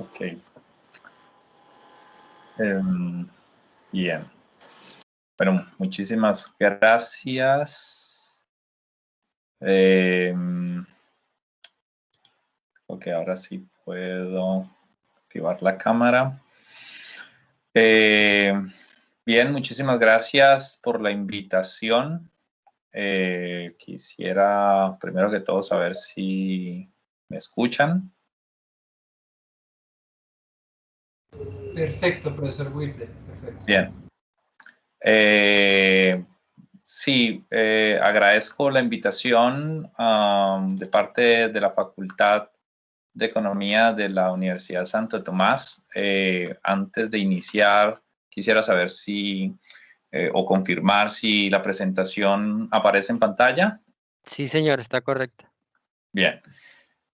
Ok. Bien. Bueno, muchísimas gracias. Ok, ahora sí puedo activar la cámara. Bien, muchísimas gracias por la invitación. Quisiera primero que todo saber si me escuchan. Perfecto, profesor Wilfred. Perfecto. Bien. Sí, agradezco la invitación de parte de la Facultad de Economía de la Universidad Santo Tomás. Antes de iniciar, quisiera saber si o confirmar si la presentación aparece en pantalla. Sí, señor, está correcto. Bien.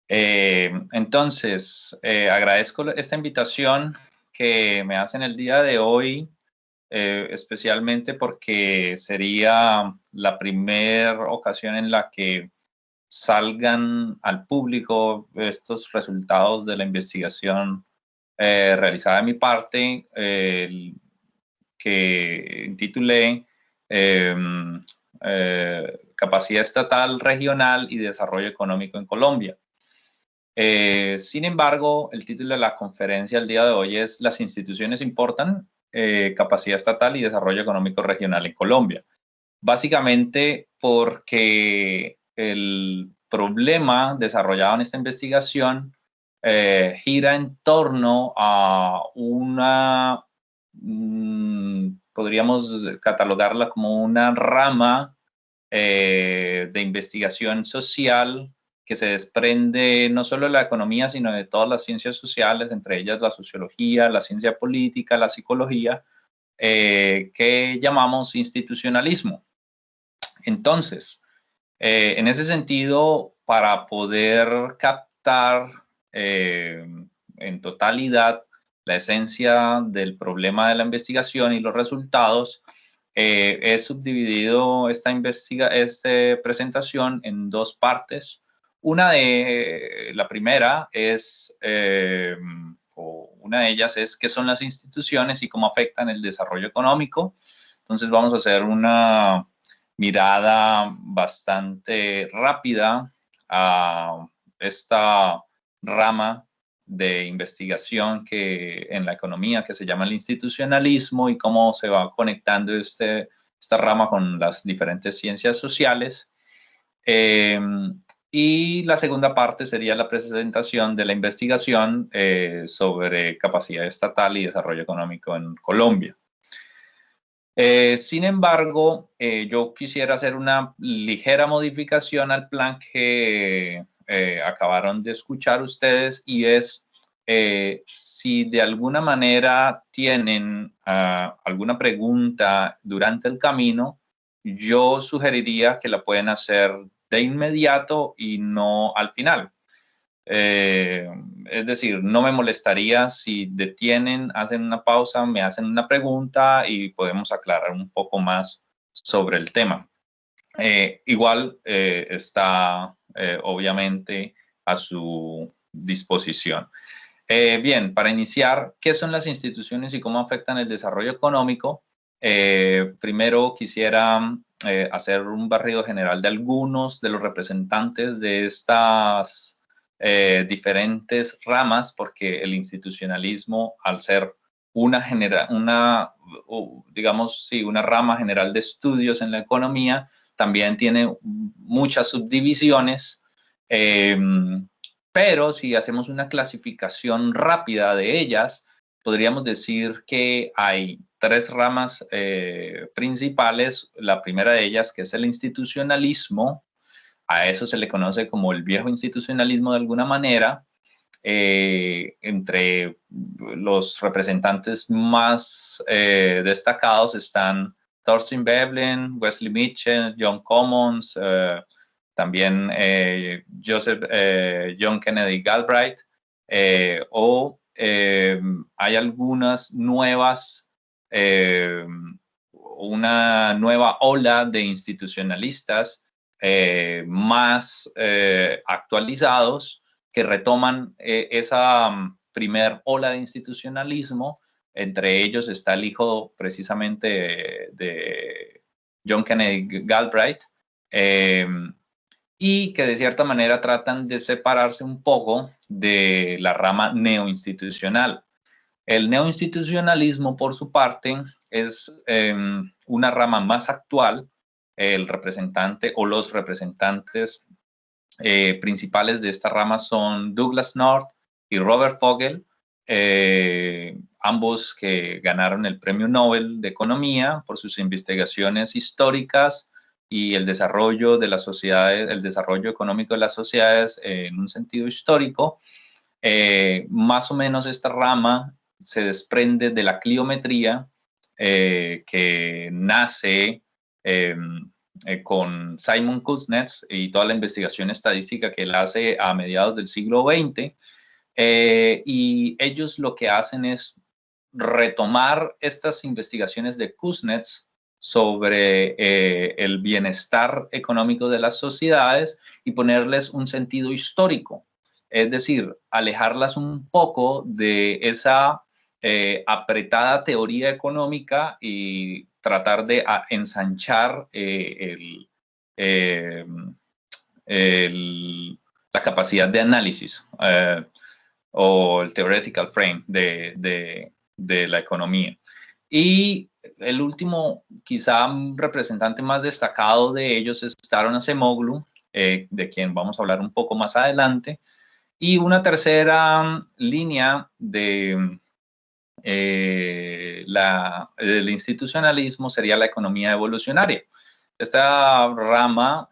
Entonces, agradezco esta invitación que me hacen el día de hoy, especialmente porque sería la primera ocasión en la que salgan al público estos resultados de la investigación realizada de mi parte, que intitulé Capacidad Estatal, Regional y Desarrollo Económico en Colombia. Sin embargo, el título de la conferencia el día de hoy es Las instituciones importan, capacidad estatal y desarrollo económico regional en Colombia. Básicamente porque el problema desarrollado en esta investigación gira en torno a una, podríamos catalogarla como una rama de investigación social que se desprende no solo de la economía, sino de todas las ciencias sociales, entre ellas la sociología, la ciencia política, la psicología, que llamamos institucionalismo. Entonces, en ese sentido, para poder captar en totalidad la esencia del problema de la investigación y los resultados, he subdividido esta presentación en dos partes. La primera es, o una de ellas es qué son las instituciones y cómo afectan el desarrollo económico. Entonces vamos a hacer una mirada bastante rápida a esta rama de investigación en la economía que se llama el institucionalismo y cómo se va conectando esta rama con las diferentes ciencias sociales. Y la segunda parte sería la presentación de la investigación sobre capacidad estatal y desarrollo económico en Colombia. Sin embargo, yo quisiera hacer una ligera modificación al plan que acabaron de escuchar ustedes, y es si de alguna manera tienen alguna pregunta durante el camino, yo sugeriría que la pueden hacer de inmediato y no al final. Es decir, no me molestaría si detienen, hacen una pausa, me hacen una pregunta y podemos aclarar un poco más sobre el tema. Igual está obviamente a su disposición. Bien, para iniciar, ¿qué son las instituciones y cómo afectan el desarrollo económico? Primero quisiera hacer un barrido general de algunos de los representantes de estas diferentes ramas, porque el institucionalismo, al ser una rama general de estudios en la economía, también tiene muchas subdivisiones, pero si hacemos una clasificación rápida de ellas, podríamos decir que hay tres ramas principales. La primera de ellas, que es el institucionalismo, a eso se le conoce como el viejo institucionalismo de alguna manera. Entre los representantes más destacados están Thorstein Veblen, Wesley Mitchell, John Commons, también John Kennedy Galbraith, hay algunas nuevas, una nueva ola de institucionalistas más actualizados, que retoman esa primer ola de institucionalismo. Entre ellos está el hijo precisamente de John Kennedy Galbraith, y que de cierta manera tratan de separarse un poco de la rama neoinstitucional. El neoinstitucionalismo, por su parte, es una rama más actual. El representante o los representantes principales de esta rama son Douglas North y Robert Fogel, ambos que ganaron el Premio Nobel de Economía por sus investigaciones históricas y el desarrollo de las sociedades, el desarrollo económico de las sociedades en un sentido histórico. Más o menos esta rama se desprende de la cliometría que nace con Simon Kuznets y toda la investigación estadística que él hace a mediados del siglo XX. Y ellos lo que hacen es retomar estas investigaciones de Kuznets sobre el bienestar económico de las sociedades y ponerles un sentido histórico. Es decir, alejarlas un poco de esa apretada teoría económica y tratar de ensanchar la capacidad de análisis o el theoretical frame de la economía. Y el último, quizá representante más destacado de ellos es Daron Acemoglu, de quien vamos a hablar un poco más adelante. Y una tercera línea del institucionalismo sería la economía evolucionaria. Esta rama,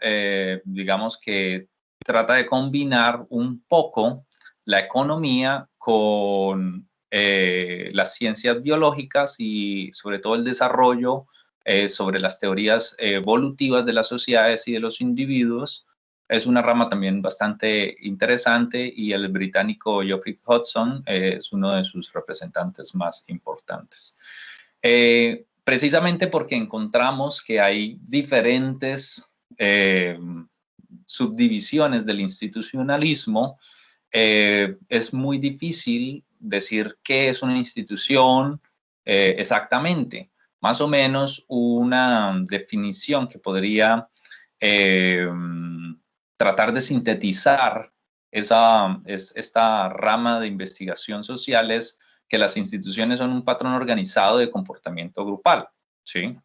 digamos que trata de combinar un poco la economía con las ciencias biológicas y sobre todo el desarrollo sobre las teorías evolutivas de las sociedades y de los individuos. Es una rama también bastante interesante y el británico Geoffrey Hudson es uno de sus representantes más importantes. Precisamente porque encontramos que hay diferentes subdivisiones del institucionalismo, es muy difícil decir qué es una institución exactamente. Más o menos una definición que podría tratar de sintetizar esta rama de investigación social es que las instituciones son un patrón organizado de comportamiento grupal, ¿sí?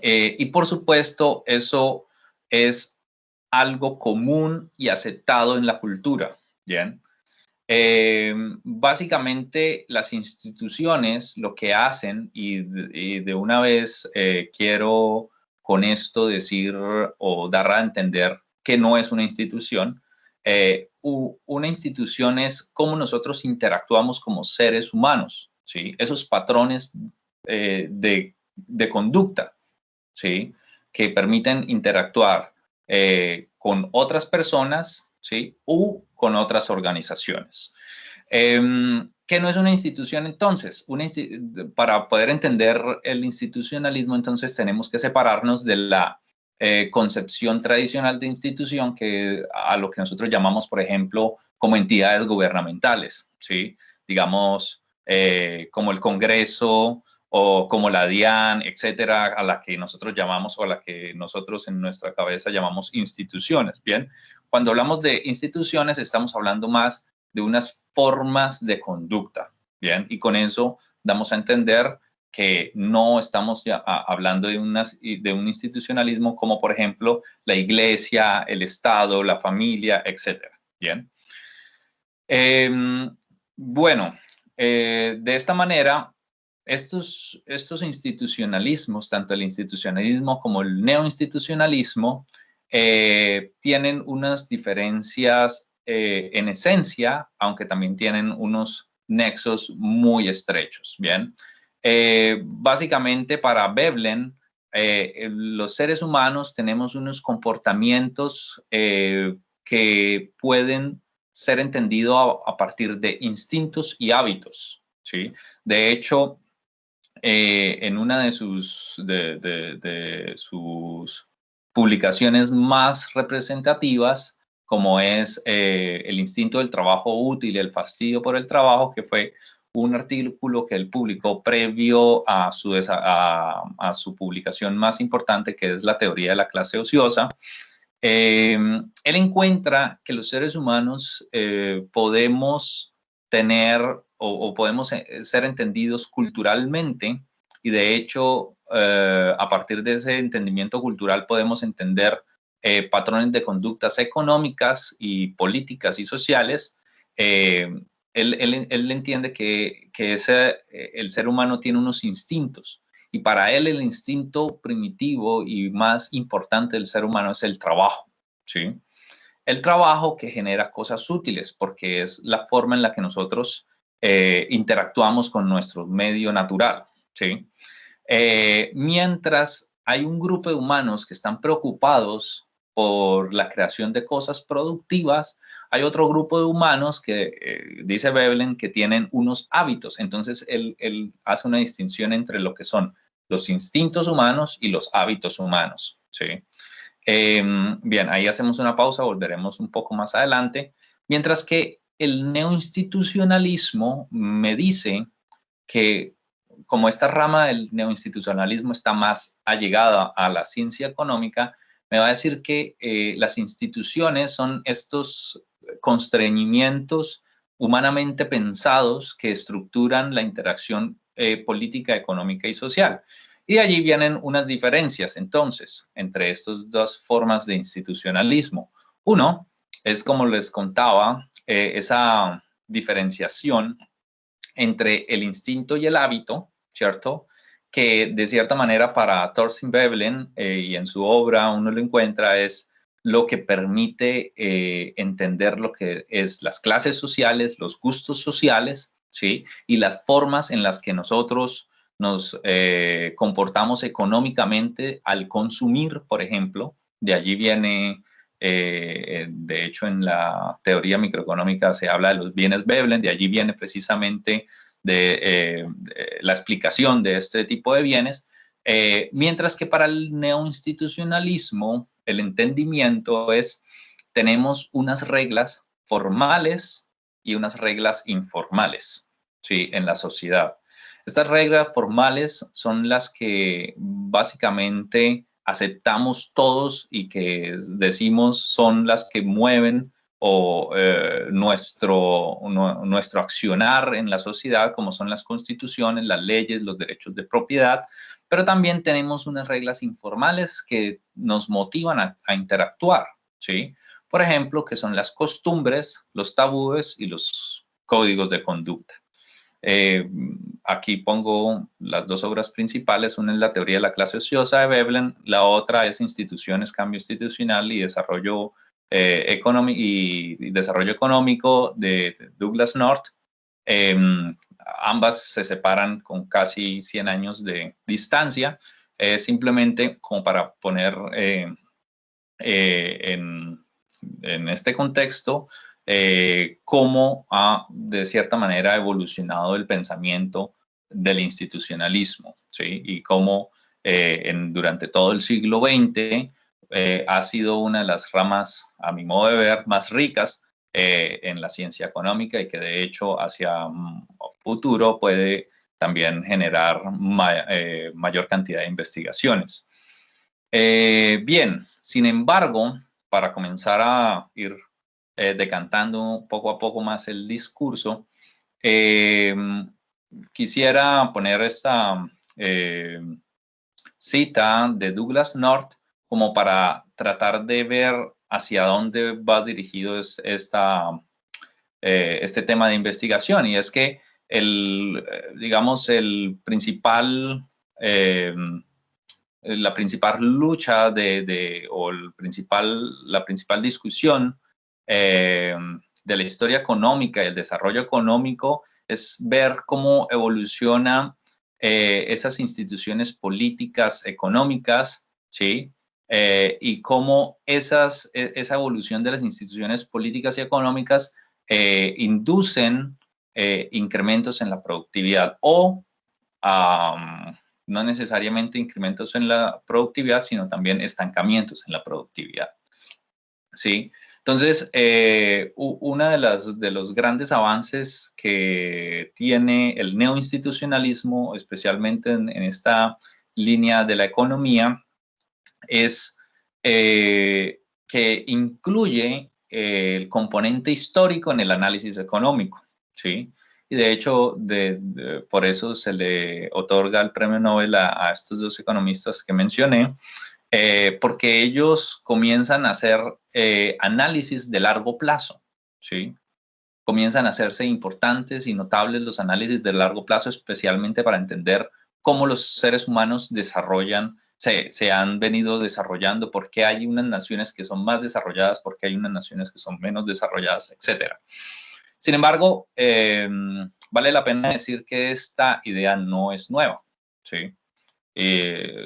Y por supuesto, eso es algo común y aceptado en la cultura, ¿bien? Básicamente, las instituciones lo que hacen, y de una vez quiero con esto decir o dar a entender que no es una institución. Una institución es cómo nosotros interactuamos como seres humanos, ¿sí? Esos patrones de conducta, ¿sí? Que permiten interactuar con otras personas, ¿sí? U con otras organizaciones. ¿Qué no es una institución entonces? Para poder entender el institucionalismo, entonces tenemos que separarnos de la concepción tradicional de institución, que a lo que nosotros llamamos, por ejemplo, como entidades gubernamentales, ¿sí? Digamos, como el Congreso o como la DIAN, etcétera, a la que nosotros llamamos o a la que nosotros en nuestra cabeza llamamos instituciones, ¿bien? Cuando hablamos de instituciones estamos hablando más de unas formas de conducta, ¿bien? Y con eso damos a entender que no estamos ya hablando de un institucionalismo como, por ejemplo, la iglesia, el Estado, la familia, etcétera, ¿bien? Bueno, de esta manera, estos institucionalismos, tanto el institucionalismo como el neoinstitucionalismo, tienen unas diferencias en esencia, aunque también tienen unos nexos muy estrechos, ¿bien? Básicamente, para Veblen, los seres humanos tenemos unos comportamientos que pueden ser entendidos a partir de instintos y hábitos, ¿sí? De hecho, en una de sus publicaciones más representativas, como es el instinto del trabajo útil y el fastidio por el trabajo, que fue un artículo que él publicó previo a su publicación más importante, que es la teoría de la clase ociosa. Él encuentra que los seres humanos podemos tener o podemos ser entendidos culturalmente, y de hecho a partir de ese entendimiento cultural podemos entender patrones de conductas económicas y políticas y sociales. Él entiende que el ser humano tiene unos instintos, y para él el instinto primitivo y más importante del ser humano es el trabajo, ¿sí? El trabajo que genera cosas útiles, porque es la forma en la que nosotros interactuamos con nuestro medio natural, ¿sí? Mientras hay un grupo de humanos que están preocupados por la creación de cosas productivas, hay otro grupo de humanos que, dice Veblen, que tienen unos hábitos. Entonces, él hace una distinción entre lo que son los instintos humanos y los hábitos humanos, ¿sí? Bien, ahí hacemos una pausa, volveremos un poco más adelante. Mientras que el neoinstitucionalismo me dice que como esta rama del neoinstitucionalismo está más allegada a la ciencia económica, me va a decir que las instituciones son estos constreñimientos humanamente pensados que estructuran la interacción política, económica y social. Y de allí vienen unas diferencias, entonces, entre estas dos formas de institucionalismo. Uno es, como les contaba, esa diferenciación entre el instinto y el hábito, ¿cierto? Que de cierta manera para Thorstein Veblen, y en su obra uno lo encuentra, es lo que permite entender lo que es las clases sociales, los gustos sociales, ¿sí? Y las formas en las que nosotros nos comportamos económicamente al consumir, por ejemplo. De allí viene, de hecho, en la teoría microeconómica se habla de los bienes Veblen, de allí viene precisamente de la explicación de este tipo de bienes, mientras que para el neoinstitucionalismo el entendimiento es, tenemos unas reglas formales y unas reglas informales, ¿sí? En la sociedad. Estas reglas formales son las que básicamente aceptamos todos y que decimos son las que mueven o nuestro accionar en la sociedad, como son las constituciones, las leyes, los derechos de propiedad, pero también tenemos unas reglas informales que nos motivan a interactuar, ¿sí? Por ejemplo, que son las costumbres, los tabúes y los códigos de conducta. Aquí pongo las dos obras principales, una es la teoría de la clase ociosa de Veblen, la otra es Instituciones, Cambio Institucional y Desarrollo, Desarrollo Económico de Douglas North. Ambas se separan con casi 100 años de distancia, simplemente como para poner en este contexto cómo ha, de cierta manera, evolucionado el pensamiento del institucionalismo, ¿sí? Y cómo durante todo el siglo XX ha sido una de las ramas, a mi modo de ver, más ricas en la ciencia económica, y que de hecho hacia futuro puede también generar mayor cantidad de investigaciones. Bien, sin embargo, para comenzar a ir decantando poco a poco más el discurso, quisiera poner esta cita de Douglas North como para tratar de ver hacia dónde va dirigido este tema de investigación. Y es que digamos, la principal lucha o la principal discusión de la historia económica y el desarrollo económico es ver cómo evoluciona esas instituciones políticas económicas, ¿sí? Y cómo esa evolución de las instituciones políticas y económicas inducen incrementos en la productividad o no necesariamente incrementos en la productividad, sino también estancamientos en la productividad, ¿sí? Entonces, uno de los grandes avances que tiene el neoinstitucionalismo, especialmente en esta línea de la economía, es que incluye el componente histórico en el análisis económico, ¿sí? Y de hecho, por eso se le otorga el premio Nobel a estos dos economistas que mencioné, porque ellos comienzan a hacer análisis de largo plazo, ¿sí? Comienzan a hacerse importantes y notables los análisis de largo plazo, especialmente para entender cómo los seres humanos se han venido desarrollando, por qué hay unas naciones que son más desarrolladas, por qué hay unas naciones que son menos desarrolladas, etc. Sin embargo, vale la pena decir que esta idea no es nueva, ¿sí?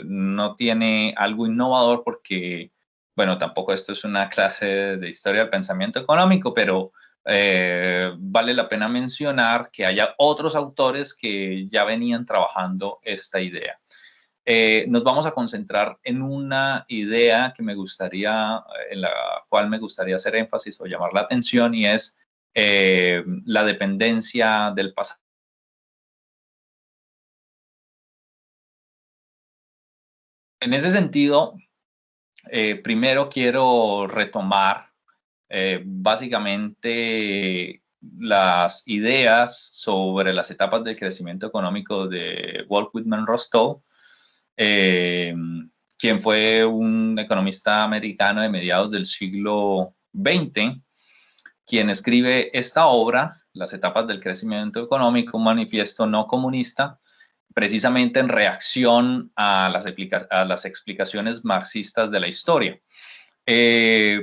No tiene algo innovador porque, bueno, tampoco esto es una clase de historia del pensamiento económico, pero vale la pena mencionar que haya otros autores que ya venían trabajando esta idea. Nos vamos a concentrar en una idea que en la cual me gustaría hacer énfasis o llamar la atención, y es la dependencia del pasado. En ese sentido, primero quiero retomar básicamente las ideas sobre las etapas del crecimiento económico de Walt Whitman Rostow, eh, quien fue un economista americano de mediados del siglo XX, quien escribe esta obra, Las etapas del crecimiento económico, un manifiesto no comunista, precisamente en reacción a las explicaciones marxistas de la historia.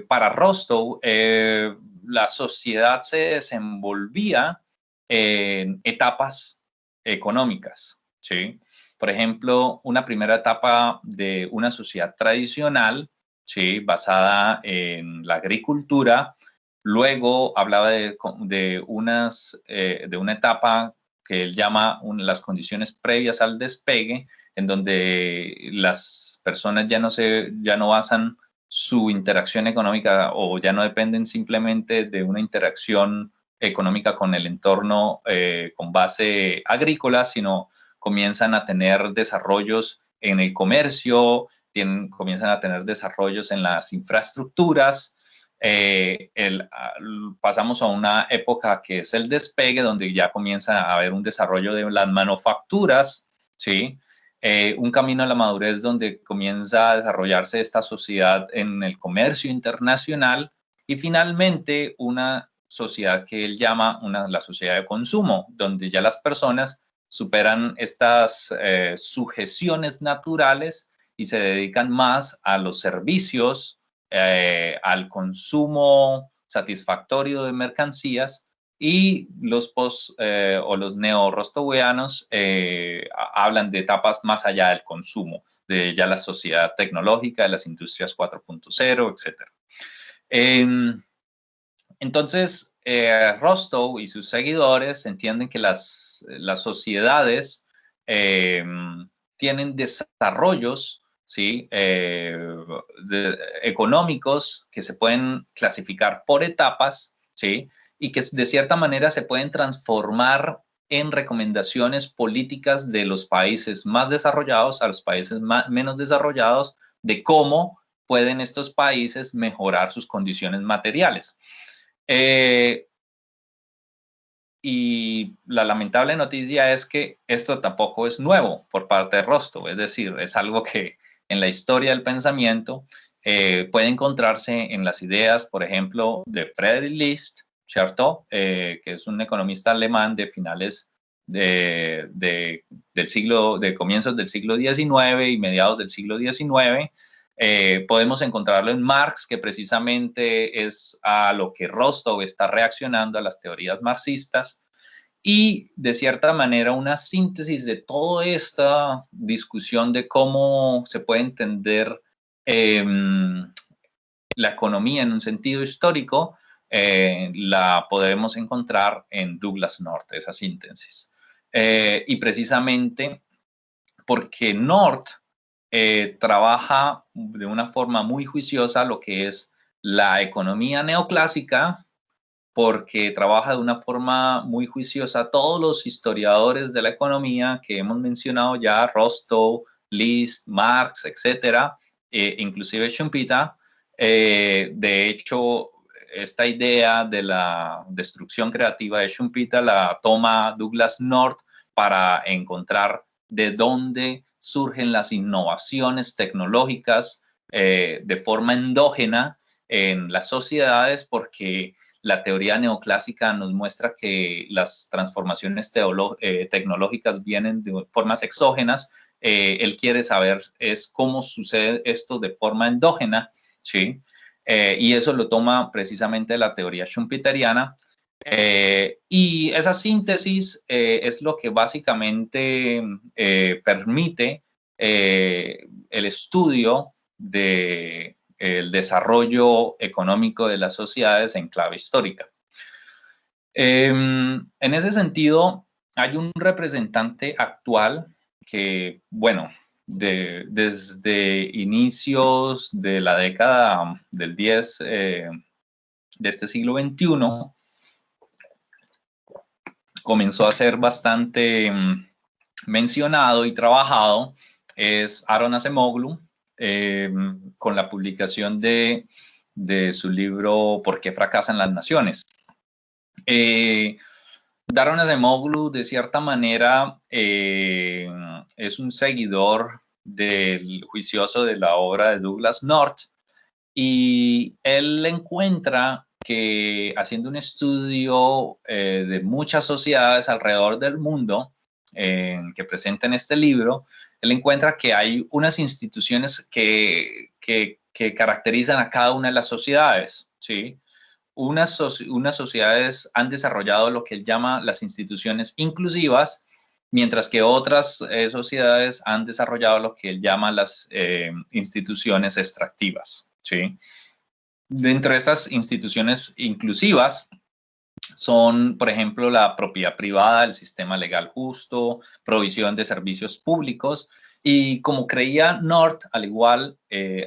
Para Rostow, la sociedad se desenvolvía en etapas económicas, ¿sí? Por ejemplo, una primera etapa de una sociedad tradicional, ¿sí? Basada en la agricultura. Luego hablaba de una etapa que él llama las condiciones previas al despegue, en donde las personas ya no basan su interacción económica o ya no dependen simplemente de una interacción económica con el entorno con base agrícola, sino comienzan a tener desarrollos en el comercio, comienzan a tener desarrollos en las infraestructuras. Pasamos a una época que es el despegue, donde ya comienza a haber un desarrollo de las manufacturas, ¿sí? Un camino a la madurez donde comienza a desarrollarse esta sociedad en el comercio internacional, y finalmente una sociedad que él llama la sociedad de consumo, donde ya las personas superan estas sujeciones naturales y se dedican más a los servicios, al consumo satisfactorio de mercancías. Y los los neo-rostowianos hablan de etapas más allá del consumo, de ya la sociedad tecnológica, de las industrias 4.0, etc. Entonces, Rostow y sus seguidores entienden que las sociedades tienen desarrollos, ¿sí? Económicos que se pueden clasificar por etapas, ¿sí? Y que de cierta manera se pueden transformar en recomendaciones políticas de los países más desarrollados a los países menos desarrollados, de cómo pueden estos países mejorar sus condiciones materiales. Y la lamentable noticia es que esto tampoco es nuevo por parte de Rostow, es decir, es algo que en la historia del pensamiento puede encontrarse en las ideas, por ejemplo, de Friedrich List, ¿cierto? Que es un economista alemán de finales de comienzos del siglo XIX y mediados del siglo XIX. Podemos encontrarlo en Marx, que precisamente es a lo que Rostow está reaccionando, a las teorías marxistas, y de cierta manera una síntesis de toda esta discusión de cómo se puede entender la economía en un sentido histórico, la podemos encontrar en Douglas North, esa síntesis. Y precisamente porque North trabaja de una forma muy juiciosa lo que es la economía neoclásica, porque trabaja de una forma muy juiciosa. Todos los historiadores de la economía que hemos mencionado ya, Rostow, List, Marx, etcétera, inclusive Schumpeter, de hecho, esta idea de la destrucción creativa de Schumpeter la toma Douglas North para encontrar de dónde surgen las innovaciones tecnológicas de forma endógena en las sociedades, porque la teoría neoclásica nos muestra que las transformaciones tecnológicas vienen de formas exógenas. Él quiere saber es cómo sucede esto de forma endógena, ¿sí? Y eso lo toma precisamente la teoría schumpeteriana. Y esa síntesis es lo que básicamente permite el estudio de el desarrollo económico de las sociedades en clave histórica. En ese sentido, hay un representante actual que, bueno, desde inicios de la década del 10 de este siglo XXI, comenzó a ser bastante mencionado y trabajado, es Aaron Acemoglu, con la publicación de su libro ¿Por qué fracasan las naciones? Aaron Acemoglu, de cierta manera, es un seguidor del juicioso de la obra de Douglas North, y él encuentra que haciendo un estudio de muchas sociedades alrededor del mundo que presenta en este libro, él encuentra que hay unas instituciones que caracterizan a cada una de las sociedades, ¿sí? Unas sociedades han desarrollado lo que él llama las instituciones inclusivas, mientras que otras sociedades han desarrollado lo que él llama las instituciones extractivas, ¿sí? Dentro de estas instituciones inclusivas son, por ejemplo, la propiedad privada, el sistema legal justo, provisión de servicios públicos. Y como creía North, al igual,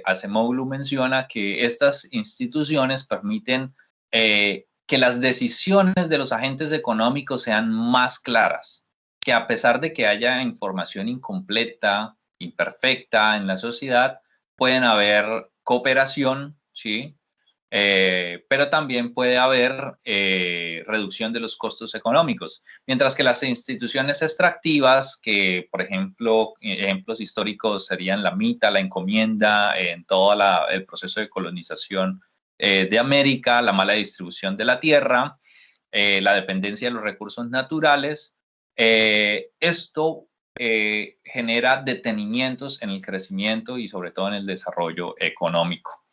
Acemoglu menciona que estas instituciones permiten que las decisiones de los agentes económicos sean más claras, que a pesar de que haya información incompleta, imperfecta en la sociedad, pueden haber cooperación, ¿sí? Pero también puede haber reducción de los costos económicos, mientras que las instituciones extractivas, que por ejemplo, ejemplos históricos serían la mita, la encomienda, en todo el proceso de colonización de América, la mala distribución de la tierra, la dependencia de los recursos naturales, esto genera detenimientos en el crecimiento y sobre todo en el desarrollo económico.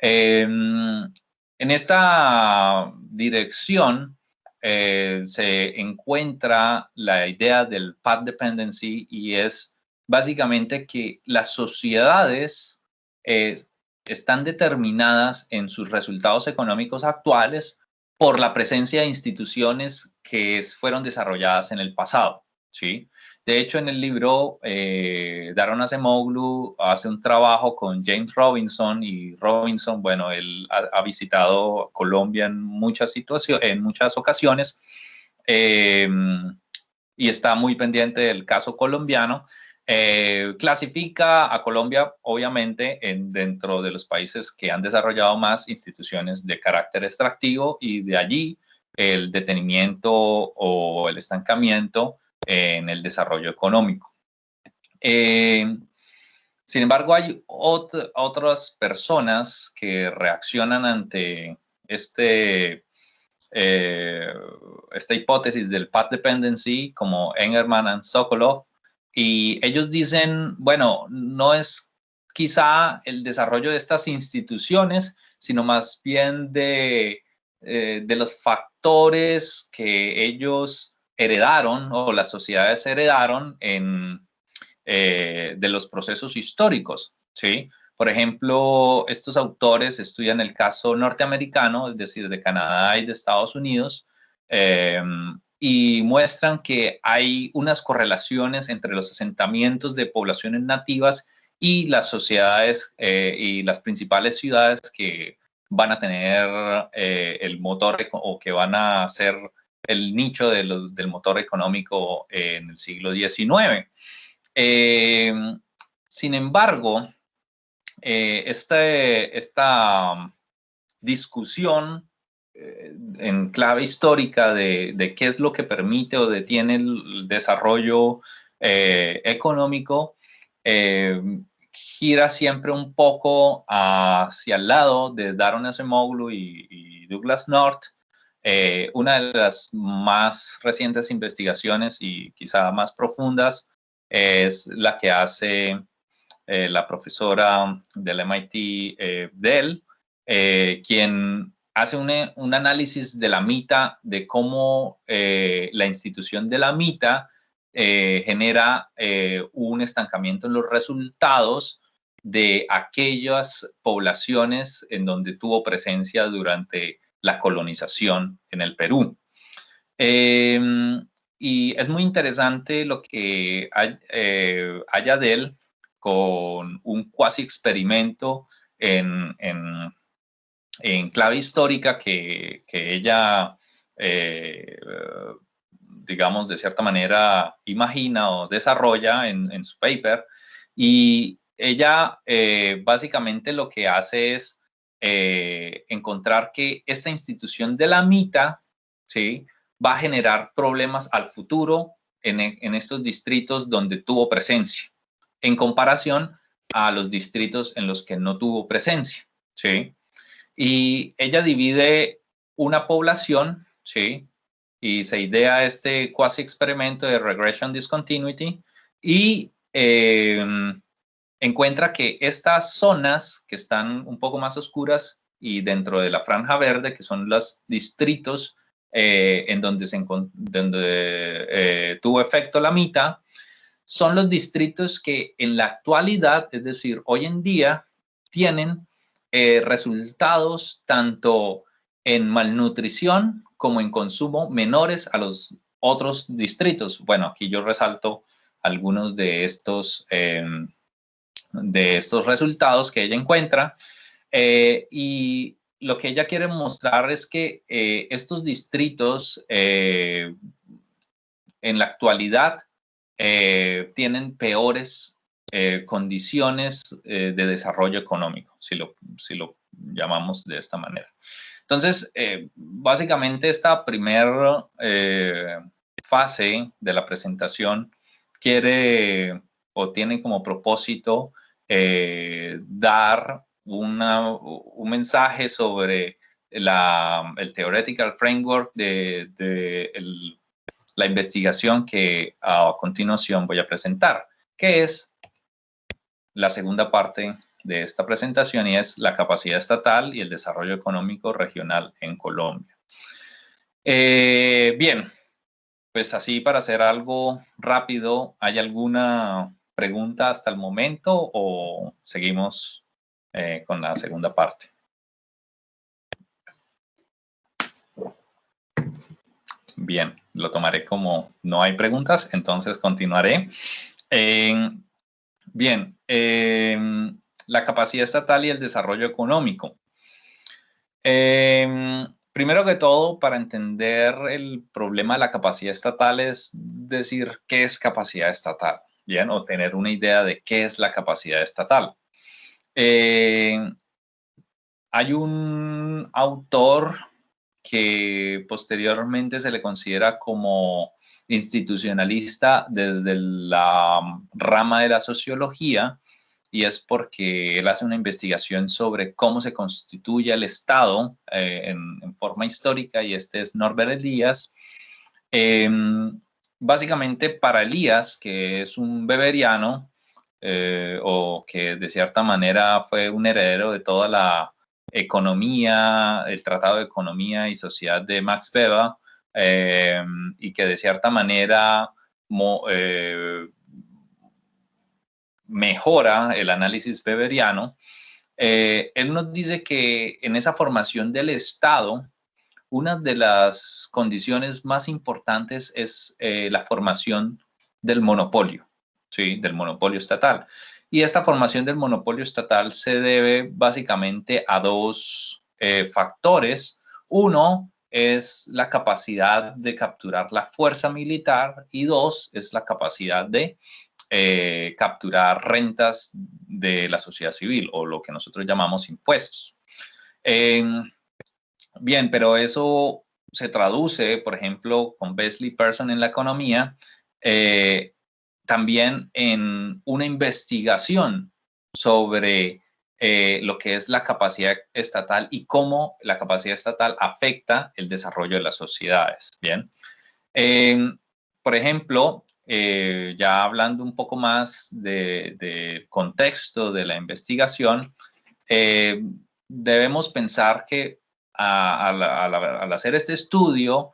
En esta dirección se encuentra la idea del path dependency, y es básicamente que las sociedades están determinadas en sus resultados económicos actuales por la presencia de instituciones que fueron desarrolladas en el pasado, ¿sí? De hecho, en el libro, Aaron Acemoglu hace un trabajo con James Robinson, y Robinson, bueno, él ha visitado Colombia en muchas ocasiones, y está muy pendiente del caso colombiano. Clasifica a Colombia, obviamente, dentro de los países que han desarrollado más instituciones de carácter extractivo, y de allí el detenimiento o el estancamiento en el desarrollo económico. Sin embargo, hay otras personas que reaccionan ante esta hipótesis del path dependency, como Engelman y Sokolov, y ellos dicen, bueno, no es quizá el desarrollo de estas instituciones, sino más bien de los factores que ellos heredaron, o las sociedades heredaron de los procesos históricos, ¿sí? Por ejemplo, estos autores estudian el caso norteamericano, es decir, de Canadá y de Estados Unidos, y muestran que hay unas correlaciones entre los asentamientos de poblaciones nativas y las sociedades y las principales ciudades que van a tener el motor o que van a ser el nicho del motor económico en el siglo XIX. Sin embargo, esta discusión en clave histórica de qué es lo que permite o detiene el desarrollo económico, gira siempre un poco hacia el lado de Daron Acemoglu y Douglas North. Una de las más recientes investigaciones y quizá más profundas es la que hace la profesora del MIT, Dell, quien hace un análisis de la MITA, de cómo la institución de la MITA genera un estancamiento en los resultados de aquellas poblaciones en donde tuvo presencia durante la colonización en el Perú. Y es muy interesante lo que haya de él con un cuasi experimento en clave histórica que ella, digamos, de cierta manera imagina o desarrolla en su paper. Y ella básicamente lo que hace es encontrar que esta institución de la MITA, ¿sí?, va a generar problemas al futuro en estos distritos donde tuvo presencia, en comparación a los distritos en los que no tuvo presencia, ¿sí? Y ella divide una población, ¿sí?, y se idea este cuasi experimento de regression discontinuity y encuentra que estas zonas que están un poco más oscuras y dentro de la franja verde, que son los distritos en donde, tuvo efecto la MITA, son los distritos que en la actualidad, es decir, hoy en día, tienen resultados tanto en malnutrición como en consumo menores a los otros distritos. Bueno, aquí yo resalto algunos de estos resultados que ella encuentra. Y lo que ella quiere mostrar es que estos distritos en la actualidad tienen peores condiciones de desarrollo económico, si lo llamamos de esta manera. Entonces, básicamente esta primera fase de la presentación quiere o tiene como propósito dar un mensaje sobre el theoretical framework de la investigación que a continuación voy a presentar, que es la segunda parte de esta presentación, y es la capacidad estatal y el desarrollo económico regional en Colombia. Bien, pues así para hacer algo rápido, ¿hay alguna pregunta hasta el momento o seguimos con la segunda parte? Bien, lo tomaré como no hay preguntas, entonces continuaré. Bien, la capacidad estatal y el desarrollo económico. Primero que todo, para entender el problema de la capacidad estatal es decir qué es capacidad estatal, ¿bien? O tener una idea de qué es la capacidad estatal. Hay un autor que posteriormente se le considera como institucionalista desde la rama de la sociología, y es porque él hace una investigación sobre cómo se constituye el Estado en forma histórica, y este es Norbert Elias. Básicamente para Elias, que es un weberiano, o que de cierta manera fue un heredero de toda la economía, el Tratado de Economía y Sociedad de Max Weber, y que de cierta manera mejora el análisis weberiano. Él nos dice que en esa formación del Estado, una de las condiciones más importantes es la formación del monopolio, ¿sí?, del monopolio estatal. Y esta formación del monopolio estatal se debe básicamente a dos factores. Uno es la capacidad de capturar la fuerza militar y dos es la capacidad de capturar rentas de la sociedad civil o lo que nosotros llamamos impuestos. Bien, pero eso se traduce, por ejemplo, con Beasley Person en la economía, también en una investigación sobre lo que es la capacidad estatal y cómo la capacidad estatal afecta el desarrollo de las sociedades. Bien, por ejemplo, ya hablando un poco más de contexto de la investigación, debemos pensar que al hacer este estudio,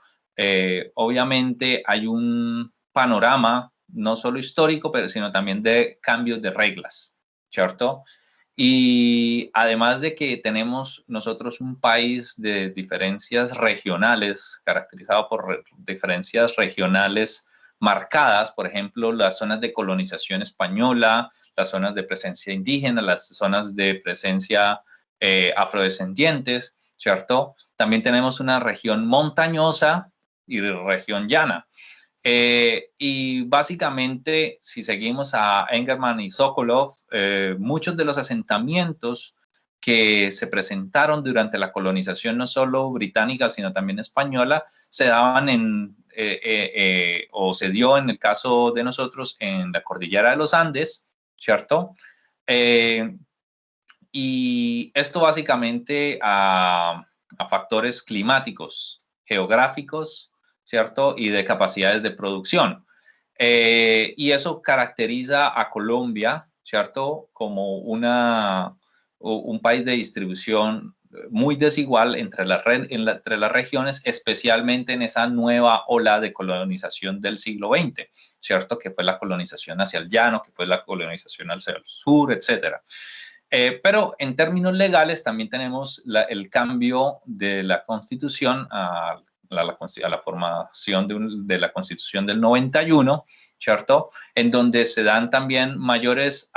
obviamente hay un panorama no solo histórico, pero sino también de cambios de reglas, ¿cierto? Y además de que tenemos nosotros un país de diferencias regionales, caracterizado por diferencias regionales marcadas, por ejemplo, las zonas de colonización española, las zonas de presencia indígena, las zonas de presencia afrodescendientes, ¿cierto? También tenemos una región montañosa y región llana. Y básicamente, si seguimos a Engelman y Sokolov, muchos de los asentamientos que se presentaron durante la colonización, no solo británica, sino también española, se daban o se dio en el caso de nosotros en la cordillera de los Andes, ¿cierto? Y esto básicamente a factores climáticos, geográficos, ¿cierto? Y de capacidades de producción. Y eso caracteriza a Colombia, ¿cierto? Como un país de distribución muy desigual entre las regiones, especialmente en esa nueva ola de colonización del siglo XX, ¿cierto? Que fue la colonización hacia el llano, que fue la colonización hacia el sur, etcétera. Pero en términos legales también tenemos el cambio de la Constitución a la formación de la Constitución del 91, ¿cierto? En donde se dan también mayores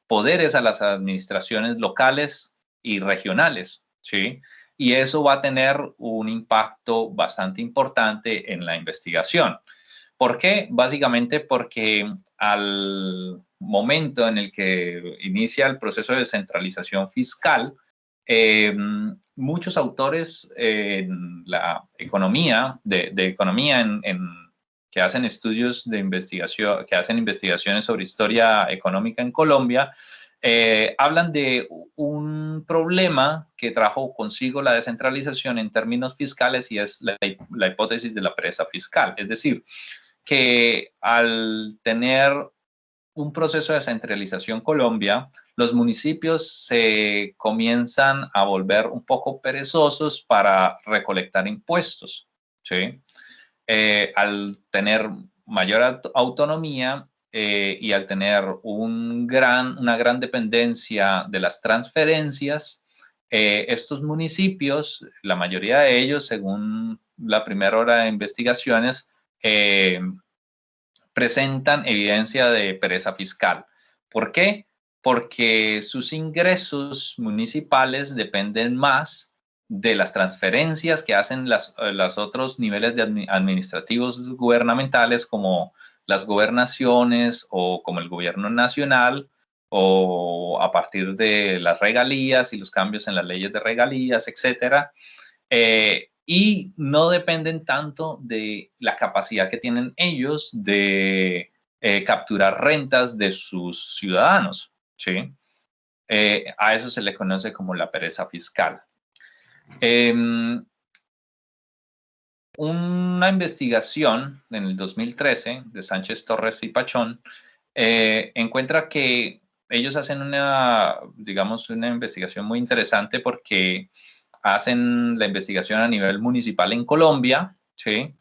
poderes a las administraciones locales y regionales, ¿sí? Y eso va a tener un impacto bastante importante en la investigación. ¿Por qué? Básicamente porque al momento en el que inicia el proceso de descentralización fiscal, muchos autores en la economía, de economía que hacen estudios de investigación, que hacen investigaciones sobre historia económica en Colombia, hablan de un problema que trajo consigo la descentralización en términos fiscales y es la hipótesis de la pereza fiscal. Es decir, que al tener un proceso de descentralización Colombia, los municipios se comienzan a volver un poco perezosos para recolectar impuestos, ¿sí? Al tener mayor autonomía y al tener una gran dependencia de las transferencias, estos municipios, la mayoría de ellos, según la primera hora de investigaciones, presentan evidencia de pereza fiscal. ¿Por qué? Porque sus ingresos municipales dependen más de las transferencias que hacen los otros niveles administrativos gubernamentales como las gobernaciones o como el gobierno nacional o a partir de las regalías y los cambios en las leyes de regalías, etcétera. Y no dependen tanto de la capacidad que tienen ellos de capturar rentas de sus ciudadanos, ¿sí? A eso se le conoce como la pereza fiscal. Una investigación en el 2013 de Sánchez Torres y Pachón encuentra que ellos hacen digamos, una investigación muy interesante porque hacen la investigación a nivel municipal en Colombia, ¿sí?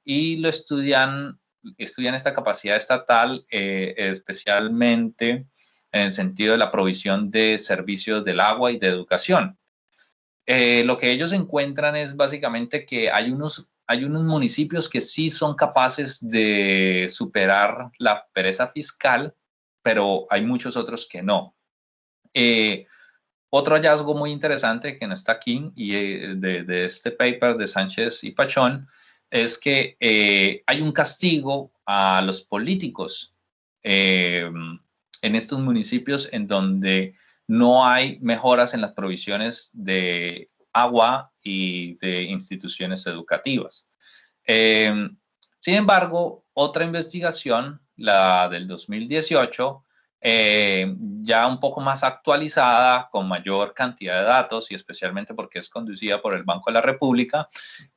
Y estudian esta capacidad estatal, especialmente en el sentido de la provisión de servicios del agua y de educación. Lo que ellos encuentran es básicamente que hay unos municipios que sí son capaces de superar la pereza fiscal, pero hay muchos otros que no. Otro hallazgo muy interesante que no está aquí y de este paper de Sánchez y Pachón es que hay un castigo a los políticos en estos municipios en donde no hay mejoras en las provisiones de agua y de instituciones educativas. Sin embargo, otra investigación, la del 2018, ya un poco más actualizada, con mayor cantidad de datos y especialmente porque es conducida por el Banco de la República,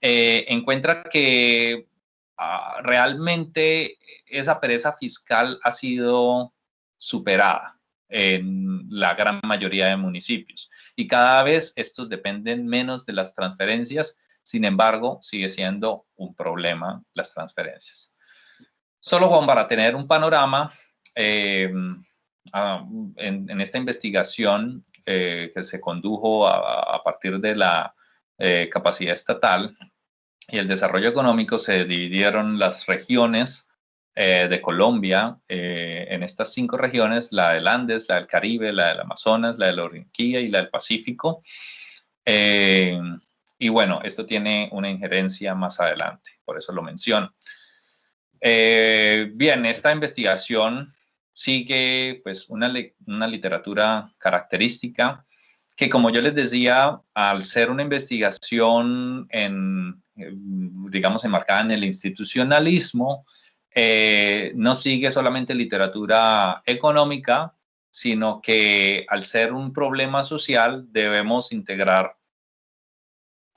encuentra que realmente esa pereza fiscal ha sido superada en la gran mayoría de municipios y cada vez estos dependen menos de las transferencias. Sin embargo, sigue siendo un problema las transferencias. Solo como para tener un panorama, en esta investigación que se condujo a partir de la capacidad estatal y el desarrollo económico, se dividieron las regiones de Colombia en estas 5 regiones: la del Andes, la del Caribe, la del Amazonas, la de la Orinoquía y la del Pacífico. Y bueno, esto tiene una injerencia más adelante, por eso lo menciono. Bien, esta investigación sigue pues una literatura característica que, como yo les decía, al ser una investigación digamos, enmarcada en el institucionalismo, no sigue solamente literatura económica, sino que al ser un problema social debemos integrar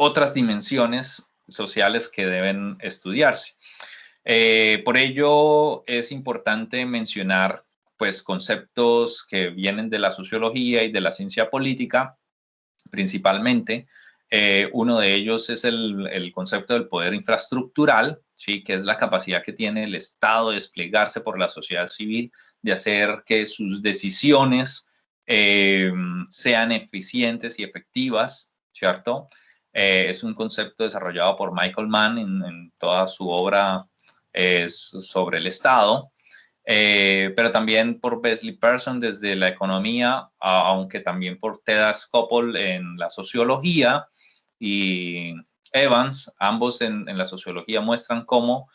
otras dimensiones sociales que deben estudiarse. Por ello es importante mencionar pues conceptos que vienen de la sociología y de la ciencia política principalmente. Uno de ellos es el concepto del poder infraestructural, ¿sí? Que es la capacidad que tiene el Estado de desplegarse por la sociedad civil, de hacer que sus decisiones sean eficientes y efectivas, ¿cierto? Es un concepto desarrollado por Michael Mann en toda su obra sobre el Estado, pero también por Besley Person desde la economía, aunque también por Teda Skopol en la sociología, y Evans, ambos en la sociología, muestran cómo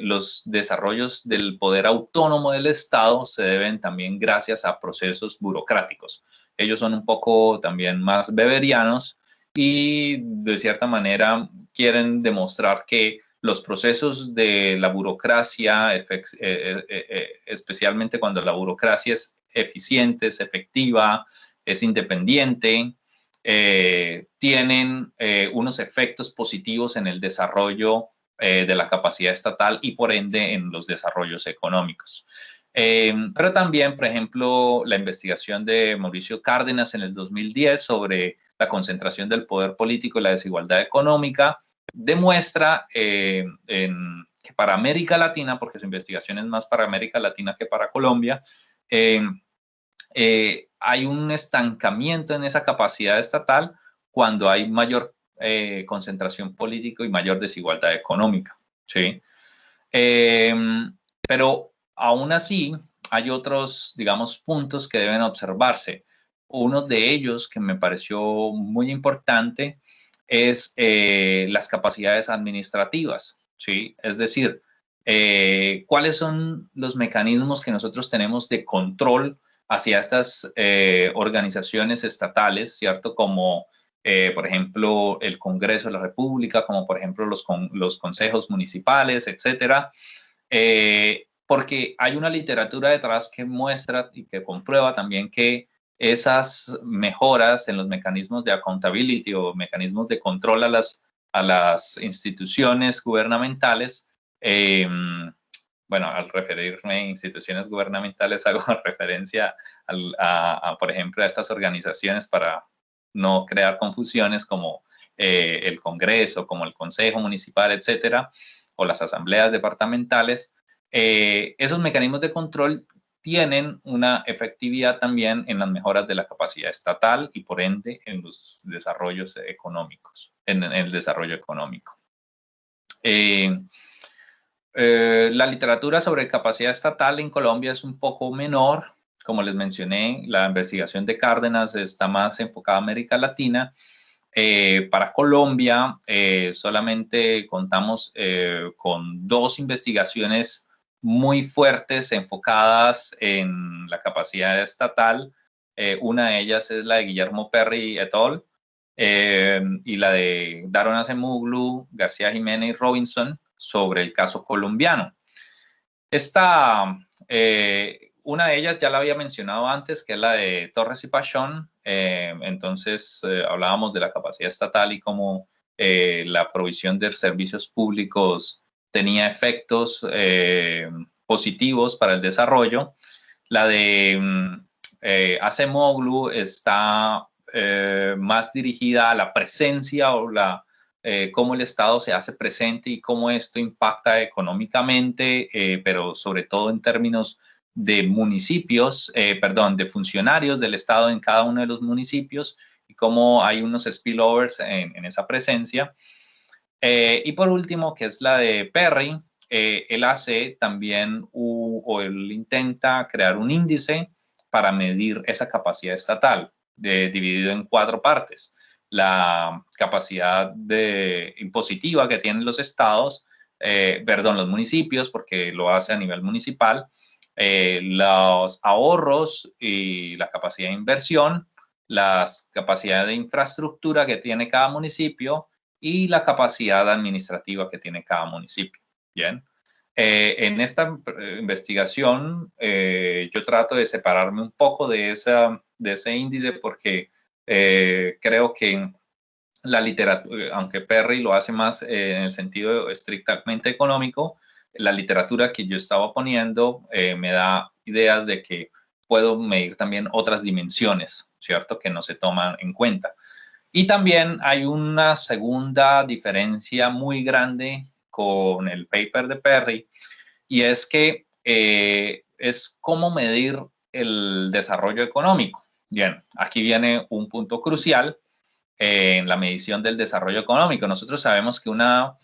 los desarrollos del poder autónomo del Estado se deben también gracias a procesos burocráticos. Ellos son un poco también más weberianos y de cierta manera quieren demostrar que los procesos de la burocracia, especialmente cuando la burocracia es eficiente, es efectiva, es independiente, tienen unos efectos positivos en el desarrollo de la capacidad estatal y por ende en los desarrollos económicos. Pero también, por ejemplo, la investigación de Mauricio Cárdenas en el 2010 sobre la concentración del poder político y la desigualdad económica demuestra que para América Latina, porque su investigación es más para América Latina que para Colombia, hay un estancamiento en esa capacidad estatal cuando hay mayor concentración política y mayor desigualdad económica, ¿sí? Pero aún así hay otros, digamos, puntos que deben observarse. Uno de ellos que me pareció muy importante es las capacidades administrativas, ¿sí? Es decir, ¿cuáles son los mecanismos que nosotros tenemos de control hacia estas organizaciones estatales, ¿cierto? Como, por ejemplo, el Congreso de la República, como, por ejemplo, los consejos municipales, etcétera. Porque hay una literatura detrás que muestra y que comprueba también que esas mejoras en los mecanismos de accountability o mecanismos de control a las instituciones gubernamentales, bueno, al referirme a instituciones gubernamentales hago referencia por ejemplo, a estas organizaciones para no crear confusiones como el Congreso, como el Consejo Municipal, etcétera, o las asambleas departamentales. Esos mecanismos de control tienen una efectividad también en las mejoras de la capacidad estatal y por ende en los desarrollos económicos, en el desarrollo económico. La literatura sobre capacidad estatal en Colombia es un poco menor, como les mencioné, la investigación de Cárdenas está más enfocada a América Latina. Para Colombia solamente contamos con 2 investigaciones muy fuertes enfocadas en la capacidad estatal. Una de ellas es la de Guillermo Perry et al. Y la de Daron Acemoglu, García Jiménez y Robinson sobre el caso colombiano. Una de ellas ya la había mencionado antes, que es la de Torres y Pachón. Entonces, hablábamos de la capacidad estatal y cómo la provisión de servicios públicos tenía efectos positivos para el desarrollo. La de Acemoglu está más dirigida a la presencia o cómo el Estado se hace presente y cómo esto impacta económicamente, pero sobre todo en términos de municipios, de funcionarios del Estado en cada uno de los municipios y cómo hay unos spillovers en esa presencia. Y por último, que es la de Perry, él hace también o él intenta crear un índice para medir esa capacidad estatal, dividido en 4 partes. La capacidad impositiva que tienen los estados, los municipios, porque lo hace a nivel municipal, los ahorros y la capacidad de inversión, las capacidades de infraestructura que tiene cada municipio y la capacidad administrativa que tiene cada municipio. Bien. En esta investigación yo trato de separarme un poco de ese índice porque creo que la literatura, aunque Perry lo hace más en el sentido estrictamente económico, la literatura que yo estaba poniendo me da ideas de que puedo medir también otras dimensiones, ¿cierto? Que no se toman en cuenta. Y también hay una segunda diferencia muy grande con el paper de Perry, y es que es cómo medir el desarrollo económico. Bien, aquí viene un punto crucial en la medición del desarrollo económico. Nosotros sabemos que una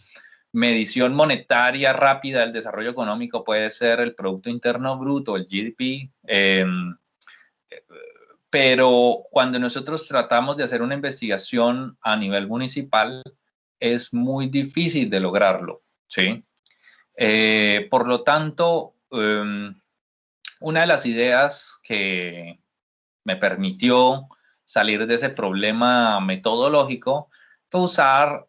medición monetaria rápida del desarrollo económico puede ser el Producto Interno Bruto, el GDP, pero cuando nosotros tratamos de hacer una investigación a nivel municipal, es muy difícil de lograrlo, ¿sí? Por lo tanto, una de las ideas que me permitió salir de ese problema metodológico fue usar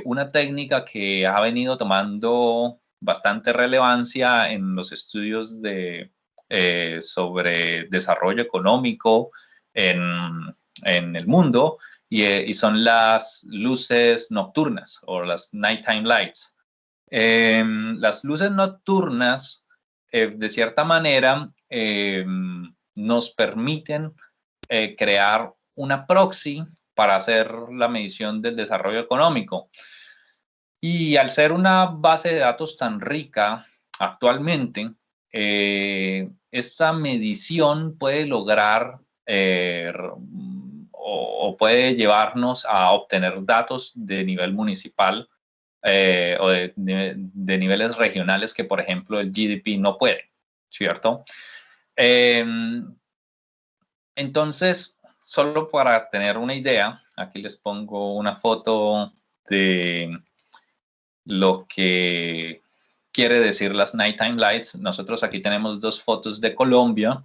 una técnica que ha venido tomando bastante relevancia en los estudios sobre desarrollo económico en el mundo, y son las luces nocturnas o las nighttime lights. Las luces nocturnas, de cierta manera, nos permiten crear una proxy para hacer la medición del desarrollo económico. Y al ser una base de datos tan rica actualmente, esa medición puede lograr o puede llevarnos a obtener datos de nivel municipal o de niveles regionales que, por ejemplo, el GDP no puede, ¿cierto? Entonces, solo para tener una idea, aquí les pongo una foto de lo que quiere decir las nighttime lights. Nosotros aquí tenemos 2 fotos de Colombia.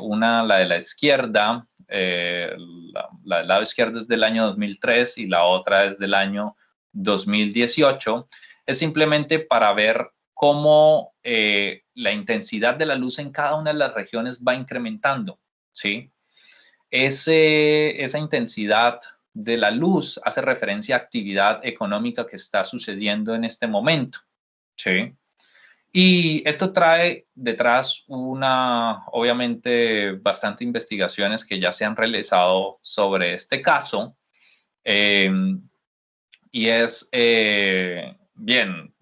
Una, la de la izquierda, la del lado izquierdo es del año 2003 y la otra es del año 2018. Es simplemente para ver cómo la intensidad de la luz en cada una de las regiones va incrementando, ¿sí? Esa intensidad de la luz hace referencia a actividad económica que está sucediendo en este momento, ¿sí? Y esto trae detrás obviamente, bastante investigaciones que ya se han realizado sobre este caso. Y es, bien,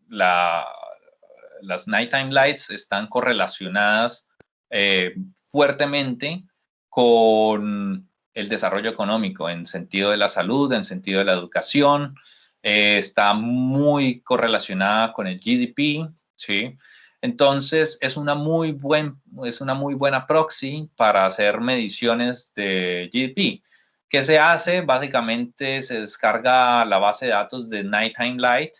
las nighttime lights están correlacionadas fuertemente con el desarrollo económico en sentido de la salud, en sentido de la educación. Está muy correlacionada con el GDP, ¿sí? Entonces, es una muy buena proxy para hacer mediciones de GDP. ¿Qué se hace? Básicamente se descarga la base de datos de Nighttime Light.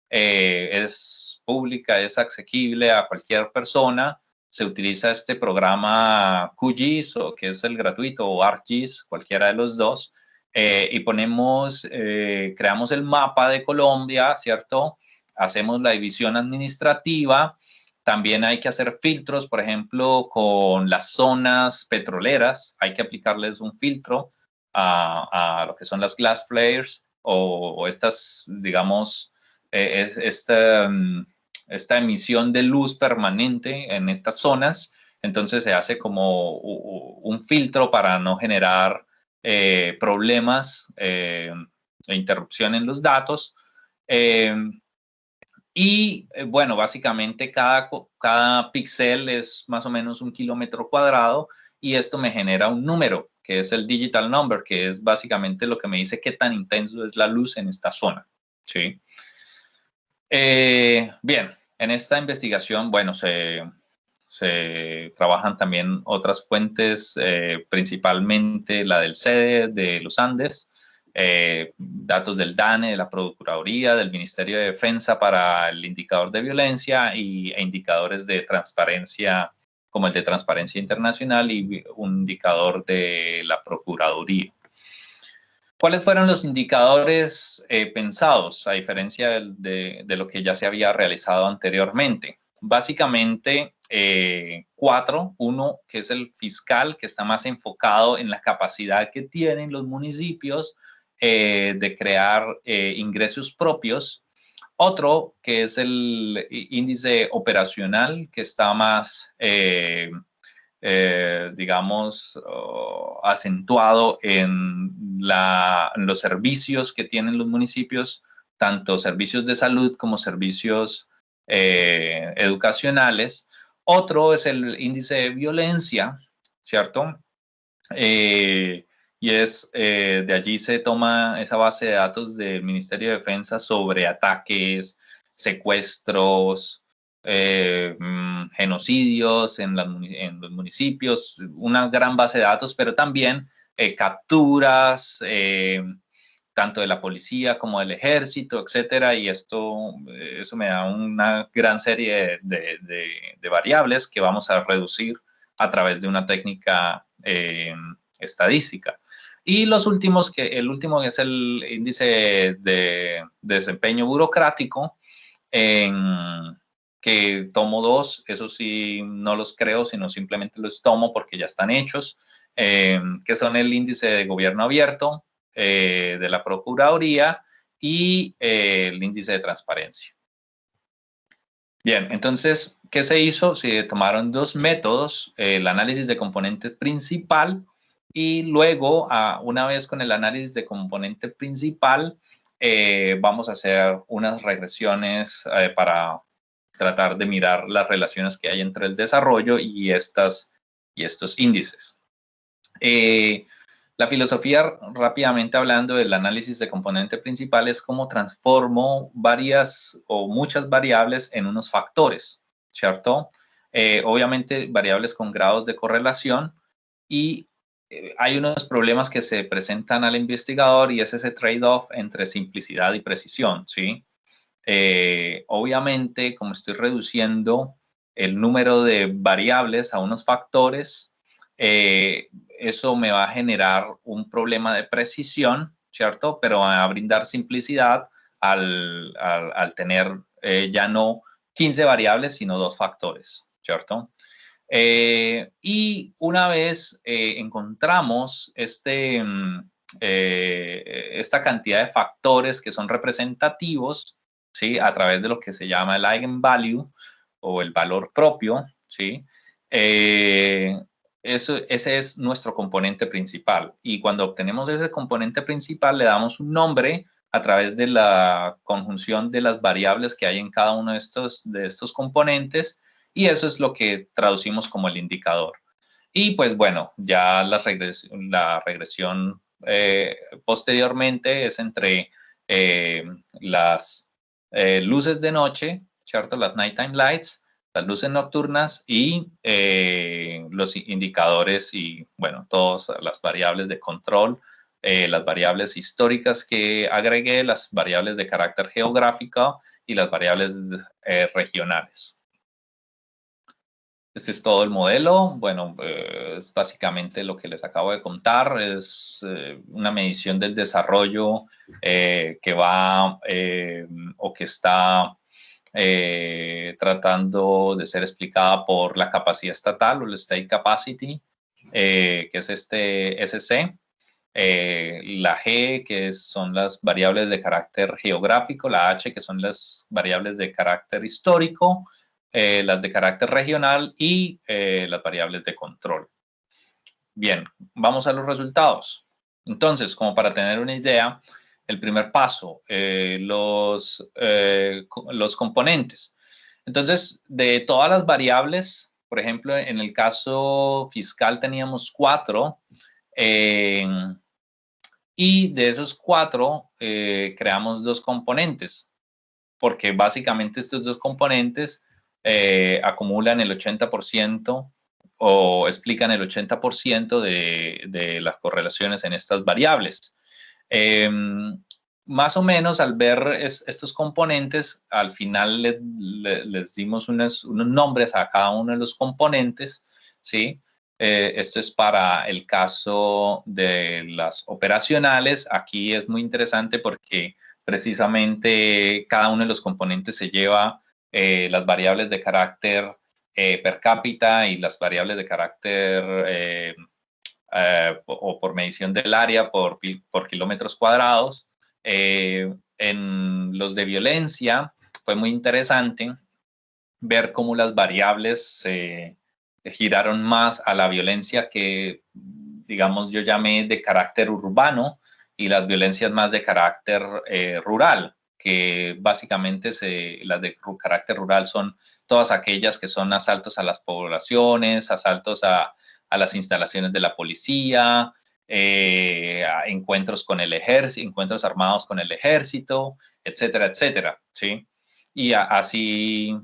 Es pública, es asequible a cualquier persona. Se utiliza este programa QGIS, o que es el gratuito, o ArcGIS, cualquiera de los dos. Y creamos el mapa de Colombia, ¿cierto? Hacemos la división administrativa. También hay que hacer filtros, por ejemplo, con las zonas petroleras. Hay que aplicarles un filtro a lo que son las glass flares o estas, digamos, esta emisión de luz permanente en estas zonas. Entonces se hace como un filtro para no generar problemas e interrupción en los datos. Bueno, básicamente cada píxel es más o menos 1 kilómetro cuadrado y esto me genera un número, que es el digital number, que es básicamente lo que me dice qué tan intenso es la luz en esta zona. ¿Sí? Bien, en esta investigación, bueno, se trabajan también otras fuentes, principalmente la del CEDE de los Andes, datos del DANE, de la Procuraduría, del Ministerio de Defensa para el indicador de violencia e indicadores de transparencia, como el de Transparencia Internacional y un indicador de la Procuraduría. ¿Cuáles fueron los indicadores pensados, a diferencia de lo que ya se había realizado anteriormente? Básicamente, 4. Uno, que es el fiscal, que está más enfocado en la capacidad que tienen los municipios de crear ingresos propios. Otro, que es el índice operacional, que está más, digamos, acentuado en los servicios que tienen los municipios, tanto servicios de salud como servicios educacionales. Otro es el índice de violencia, ¿cierto? Y de allí se toma esa base de datos del Ministerio de Defensa sobre ataques, secuestros, genocidios en los municipios, una gran base de datos, pero también capturas, tanto de la policía como del ejército, etcétera, y eso me da una gran serie de variables que vamos a reducir a través de una técnica estadística. Y el último es el índice de desempeño burocrático, que tomo 2, eso sí no los creo, sino simplemente los tomo porque ya están hechos, que son el índice de gobierno abierto de la Procuraduría y el índice de transparencia. Bien, entonces, ¿qué se hizo? Se tomaron 2 métodos, el análisis de componente principal y luego, una vez con el análisis de componente principal, vamos a hacer unas regresiones para tratar de mirar las relaciones que hay entre el desarrollo y estos índices. La filosofía, rápidamente hablando del análisis de componente principal, es cómo transformo varias o muchas variables en unos factores, ¿cierto? Obviamente variables con grados de correlación y hay unos problemas que se presentan al investigador y es ese trade-off entre simplicidad y precisión, ¿sí? Obviamente, como estoy reduciendo el número de variables a unos factores, eso me va a generar un problema de precisión, ¿cierto? Pero va a brindar simplicidad al tener ya no 15 variables, sino 2 factores, ¿cierto? Y una vez encontramos esta cantidad de factores que son representativos, ¿sí? A través de lo que se llama el eigenvalue o el valor propio, ¿sí? Ese es nuestro componente principal. Y cuando obtenemos ese componente principal, le damos un nombre a través de la conjunción de las variables que hay en cada uno de estos componentes, y eso es lo que traducimos como el indicador. Y pues bueno, ya la regresión posteriormente es entre las luces de noche, ¿cierto? Las nighttime lights, las luces nocturnas y los indicadores y, bueno, todas las variables de control, las variables históricas que agregué, las variables de carácter geográfico y las variables regionales. Este es todo el modelo. Bueno, es básicamente lo que les acabo de contar. Es una medición del desarrollo que va o que está tratando de ser explicada por la capacidad estatal o el State Capacity, que es este SC. La G, que son las variables de carácter geográfico, la H, que son las variables de carácter histórico, las de carácter regional y las variables de control. Bien, vamos a los resultados. Entonces, como para tener una idea, el primer paso, los componentes. Entonces, de todas las variables, por ejemplo, en el caso fiscal teníamos 4, y de esos 4 creamos 2 componentes, porque básicamente estos 2 componentes acumulan el 80% o explican el 80% de las correlaciones en estas variables. Más o menos al ver estos componentes, al final les dimos unos nombres a cada uno de los componentes, ¿sí? Esto es para el caso de las operacionales. Aquí es muy interesante porque precisamente cada uno de los componentes se lleva las variables de carácter per cápita y las variables de carácter o por medición del área por kilómetros cuadrados. En los de violencia fue muy interesante ver cómo las variables se giraron más a la violencia que, digamos, yo llamé de carácter urbano y las violencias más de carácter rural, que básicamente las de carácter rural son todas aquellas que son asaltos a las poblaciones, asaltos a las instalaciones de la policía, encuentros con el ejército, encuentros armados con el ejército, etcétera, etcétera, ¿sí? Y así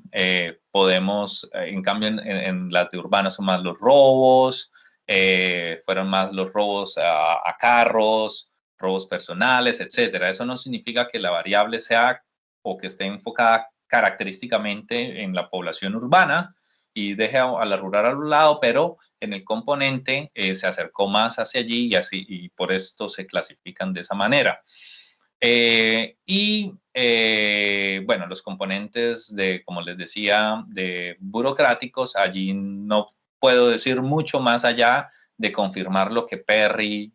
podemos, en cambio, en las de urbanos son más los robos, fueron más los robos a carros, robos personales, etcétera. Eso no significa que la variable sea o que esté enfocada característicamente en la población urbana y deje a la rural a un lado, pero en el componente se acercó más hacia allí y por esto se clasifican de esa manera. Bueno, los componentes de, como les decía, de burocráticos, allí no puedo decir mucho más allá de confirmar lo que Perry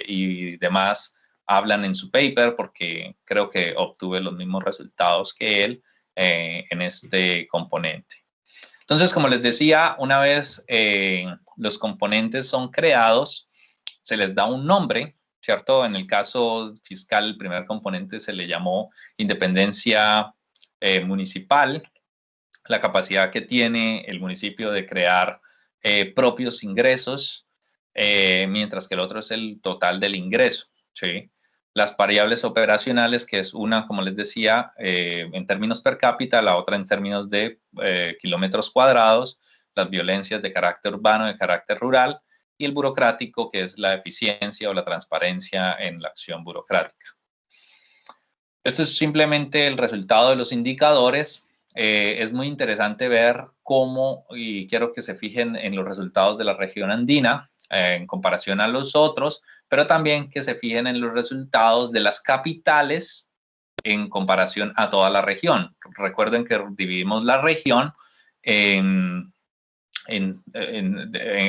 y demás hablan en su paper, porque creo que obtuve los mismos resultados que él en este componente. Entonces, como les decía, una vez los componentes son creados, se les da un nombre, ¿cierto? En el caso fiscal, el primer componente se le llamó independencia municipal, la capacidad que tiene el municipio de crear propios ingresos, mientras que el otro es el total del ingreso, ¿sí? Las variables operacionales, que es una, como les decía, en términos per cápita, la otra en términos de kilómetros cuadrados, las violencias de carácter urbano, de carácter rural, y el burocrático, que es la eficiencia o la transparencia en la acción burocrática. Esto es simplemente el resultado de los indicadores. Es muy interesante ver cómo, y quiero que se fijen en los resultados de la región andina en comparación a los otros, pero también que se fijen en los resultados de las capitales en comparación a toda la región. Recuerden que dividimos la región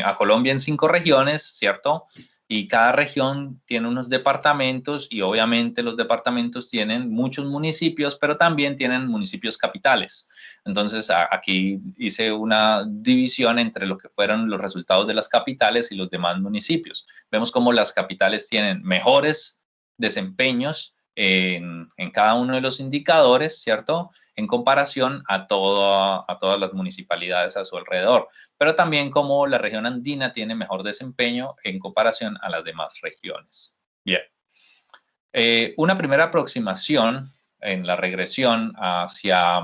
a Colombia en 5 regiones, ¿cierto? Y cada región tiene unos departamentos y obviamente los departamentos tienen muchos municipios, pero también tienen municipios capitales. Entonces aquí hice una división entre lo que fueron los resultados de las capitales y los demás municipios. Vemos cómo las capitales tienen mejores desempeños en cada uno de los indicadores, ¿cierto? En comparación a todas las municipalidades a su alrededor, pero también como la región andina tiene mejor desempeño en comparación a las demás regiones. Bien. Una primera aproximación en la regresión hacia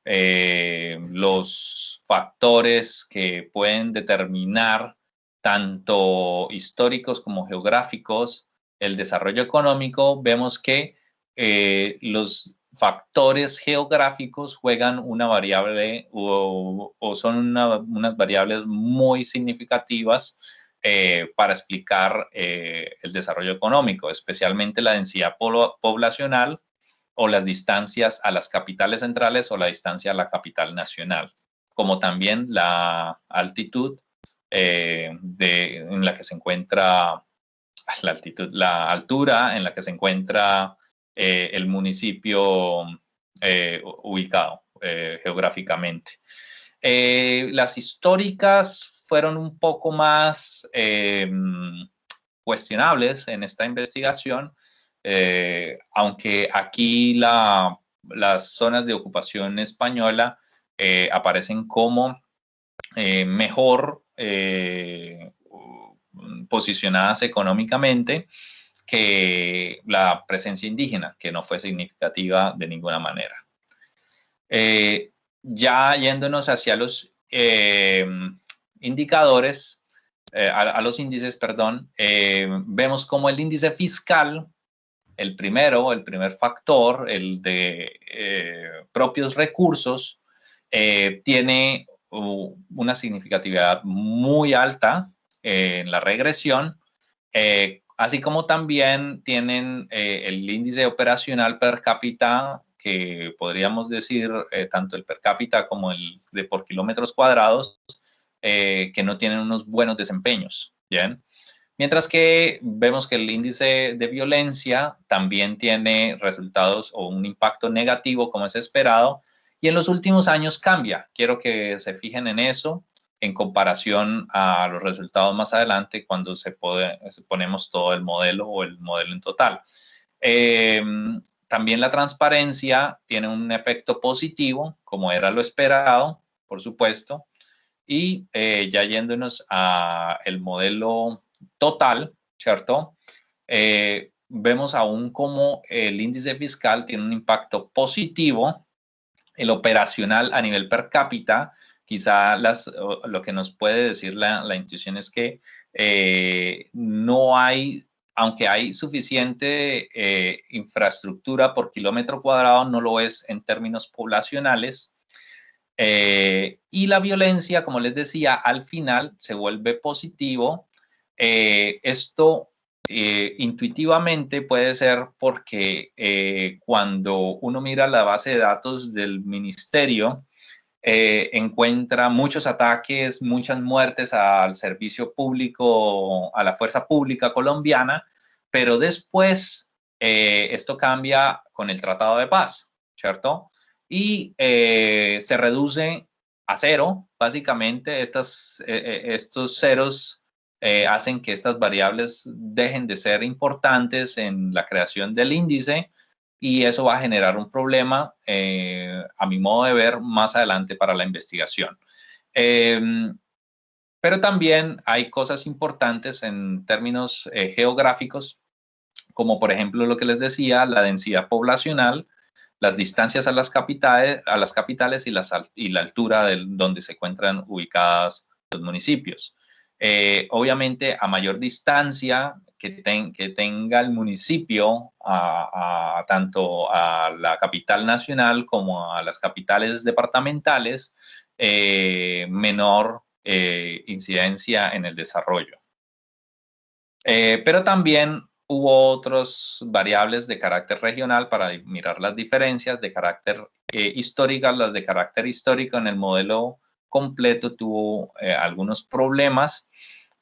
los factores que pueden determinar, tanto históricos como geográficos, el desarrollo económico, vemos que los factores geográficos juegan una variable o son unas variables muy significativas para explicar el desarrollo económico, especialmente la densidad poblacional o las distancias a las capitales centrales o la distancia a la capital nacional, como también la altitud en la que se encuentra la altura en la que se encuentra el municipio ubicado geográficamente. Las históricas fueron un poco más cuestionables en esta investigación, aunque aquí las zonas de ocupación española aparecen como mejor posicionadas económicamente que la presencia indígena, que no fue significativa de ninguna manera. Ya yéndonos hacia los indicadores, a los índices, perdón, vemos como el índice fiscal, el primer factor, el de propios recursos, tiene una significatividad muy alta en la regresión, así como también tienen el índice operacional per cápita, que podríamos decir tanto el per cápita como el de por kilómetros cuadrados, que no tienen unos buenos desempeños, ¿bien? Mientras que vemos que el índice de violencia también tiene resultados o un impacto negativo como es esperado, y en los últimos años cambia. Quiero que se fijen en eso en comparación a los resultados más adelante cuando ponemos todo el modelo o el modelo en total. También la transparencia tiene un efecto positivo, como era lo esperado, por supuesto, y ya yéndonos al modelo total, ¿cierto? Vemos aún como el índice fiscal tiene un impacto positivo, el operacional a nivel per cápita, quizá lo que nos puede decir la intuición es que no hay, aunque hay suficiente infraestructura por kilómetro cuadrado, no lo es en términos poblacionales. Y la violencia, como les decía, al final se vuelve positivo. Esto intuitivamente puede ser porque cuando uno mira la base de datos del ministerio, encuentra muchos ataques, muchas muertes al servicio público, a la fuerza pública colombiana, pero después esto cambia con el Tratado de Paz, ¿cierto? Y se reduce a cero, básicamente. Estos ceros hacen que estas variables dejen de ser importantes en la creación del índice, y eso va a generar un problema, a mi modo de ver, más adelante para la investigación. Pero también hay cosas importantes en términos geográficos, como por ejemplo lo que les decía, la densidad poblacional, las distancias a las capitales y la altura donde se encuentran ubicadas los municipios. Obviamente, a mayor distancia que tenga el municipio tanto a la capital nacional como a las capitales departamentales, menor incidencia en el desarrollo. Pero también hubo otras variables de carácter regional para mirar las diferencias de carácter histórico. Las de carácter histórico en el modelo completo tuvo algunos problemas,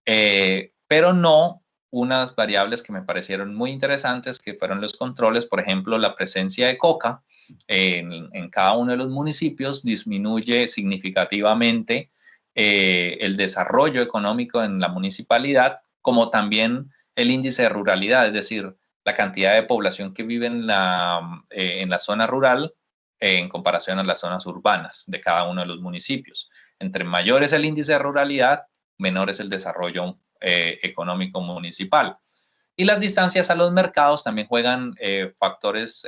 pero no unas variables que me parecieron muy interesantes, que fueron los controles. Por ejemplo, la presencia de coca en cada uno de los municipios disminuye significativamente el desarrollo económico en la municipalidad, como también el índice de ruralidad, es decir, la cantidad de población que vive en la zona rural en comparación a las zonas urbanas de cada uno de los municipios. Entre mayor es el índice de ruralidad, menor es el desarrollo económico municipal. Y las distancias a los mercados también juegan factores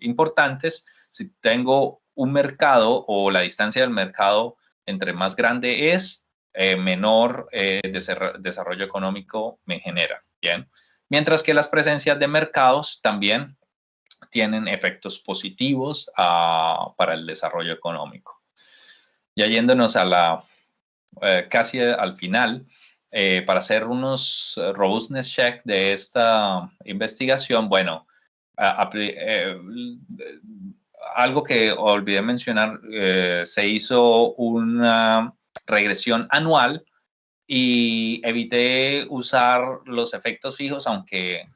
importantes. Si tengo un mercado o la distancia del mercado entre más grande es, menor desarrollo económico me genera. Bien. Mientras que las presencias de mercados también tienen efectos positivos para el desarrollo económico. Ya yéndonos a casi al final, para hacer unos robustness check de esta investigación, bueno, algo que olvidé mencionar, se hizo una regresión anual y evité usar los efectos fijos, aunque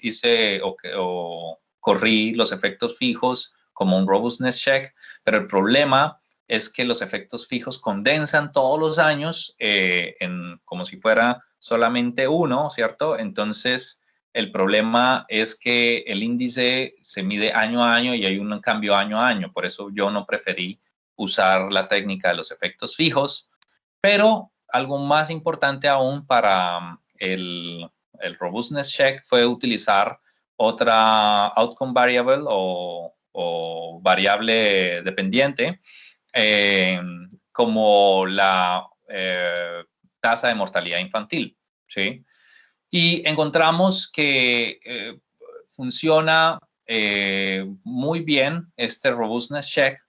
hice o corrí los efectos fijos como un robustness check, pero el problema es que los efectos fijos condensan todos los años como si fuera solamente uno, ¿cierto? Entonces, el problema es que el índice se mide año a año y hay un cambio año a año. Por eso yo no preferí usar la técnica de los efectos fijos, pero algo más importante aún para el robustness check fue utilizar otra outcome variable o variable dependiente como la tasa de mortalidad infantil, ¿sí? Y encontramos que funciona muy bien este robustness check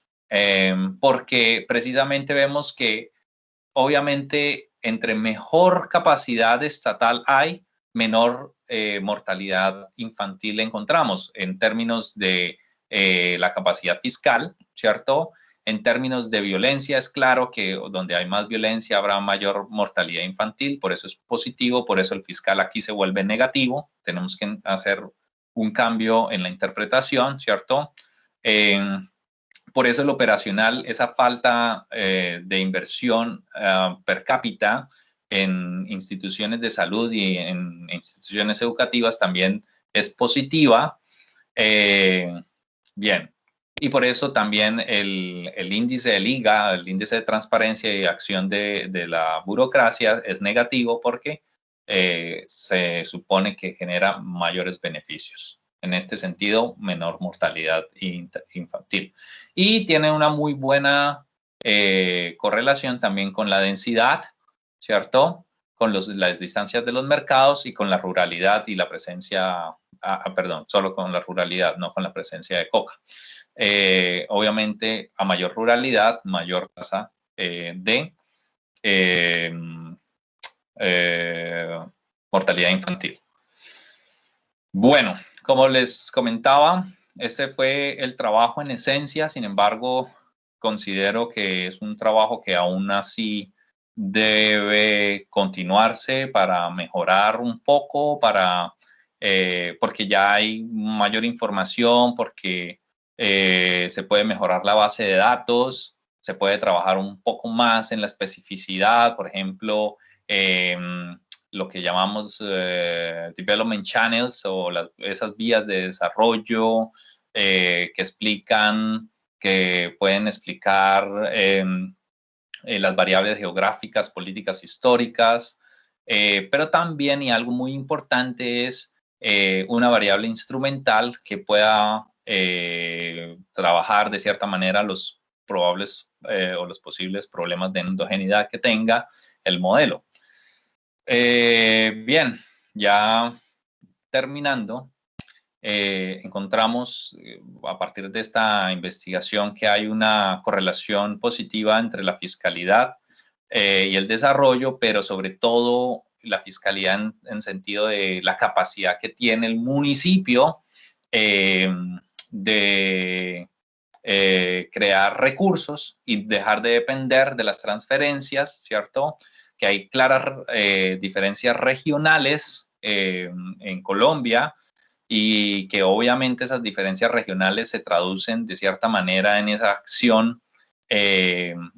porque precisamente vemos que obviamente entre mejor capacidad estatal hay, menor mortalidad infantil encontramos en términos de la capacidad fiscal, ¿cierto? En términos de violencia, es claro que donde hay más violencia habrá mayor mortalidad infantil, por eso es positivo, por eso el fiscal aquí se vuelve negativo. Tenemos que hacer un cambio en la interpretación, ¿cierto? Por eso el operacional, esa falta de inversión per cápita en instituciones de salud y en instituciones educativas también es positiva. Bien. Y por eso también el índice del IGA, el índice de transparencia y acción de la burocracia es negativo porque se supone que genera mayores beneficios. En este sentido, menor mortalidad infantil. Y tiene una muy buena correlación también con la densidad, ¿cierto? Con las distancias de los mercados y con la ruralidad y la presencia, perdón, solo con la ruralidad, no con la presencia de coca. Obviamente, a mayor ruralidad, mayor tasa de mortalidad infantil. Bueno, como les comentaba, este fue el trabajo en esencia. Sin embargo, considero que es un trabajo que aún así debe continuarse para mejorar un poco, porque ya hay mayor información, porque se puede mejorar la base de datos, se puede trabajar un poco más en la especificidad, por ejemplo, lo que llamamos development channels o esas vías de desarrollo que pueden explicar las variables geográficas, políticas históricas, pero también, y algo muy importante, es una variable instrumental que pueda trabajar de cierta manera los probables o los posibles problemas de endogeneidad que tenga el modelo. Bien, ya terminando, encontramos a partir de esta investigación que hay una correlación positiva entre la fiscalidad y el desarrollo, pero sobre todo la fiscalidad en sentido de la capacidad que tiene el municipio de crear recursos y dejar de depender de las transferencias, ¿cierto? Que hay claras diferencias regionales en Colombia y que obviamente esas diferencias regionales se traducen de cierta manera en esa acción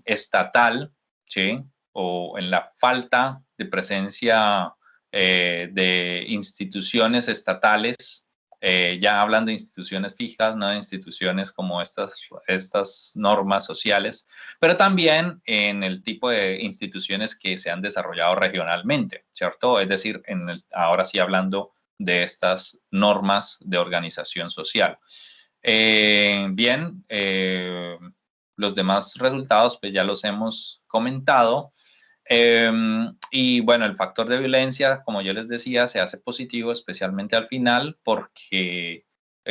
estatal, ¿sí? O en la falta de presencia de instituciones estatales, ya hablando de instituciones fijas, no de instituciones como estas normas sociales, pero también en el tipo de instituciones que se han desarrollado regionalmente, ¿cierto? Es decir, ahora sí hablando de estas normas de organización social. Bien, los demás resultados pues ya los hemos comentado. Y bueno, el factor de violencia, como yo les decía, se hace positivo especialmente al final porque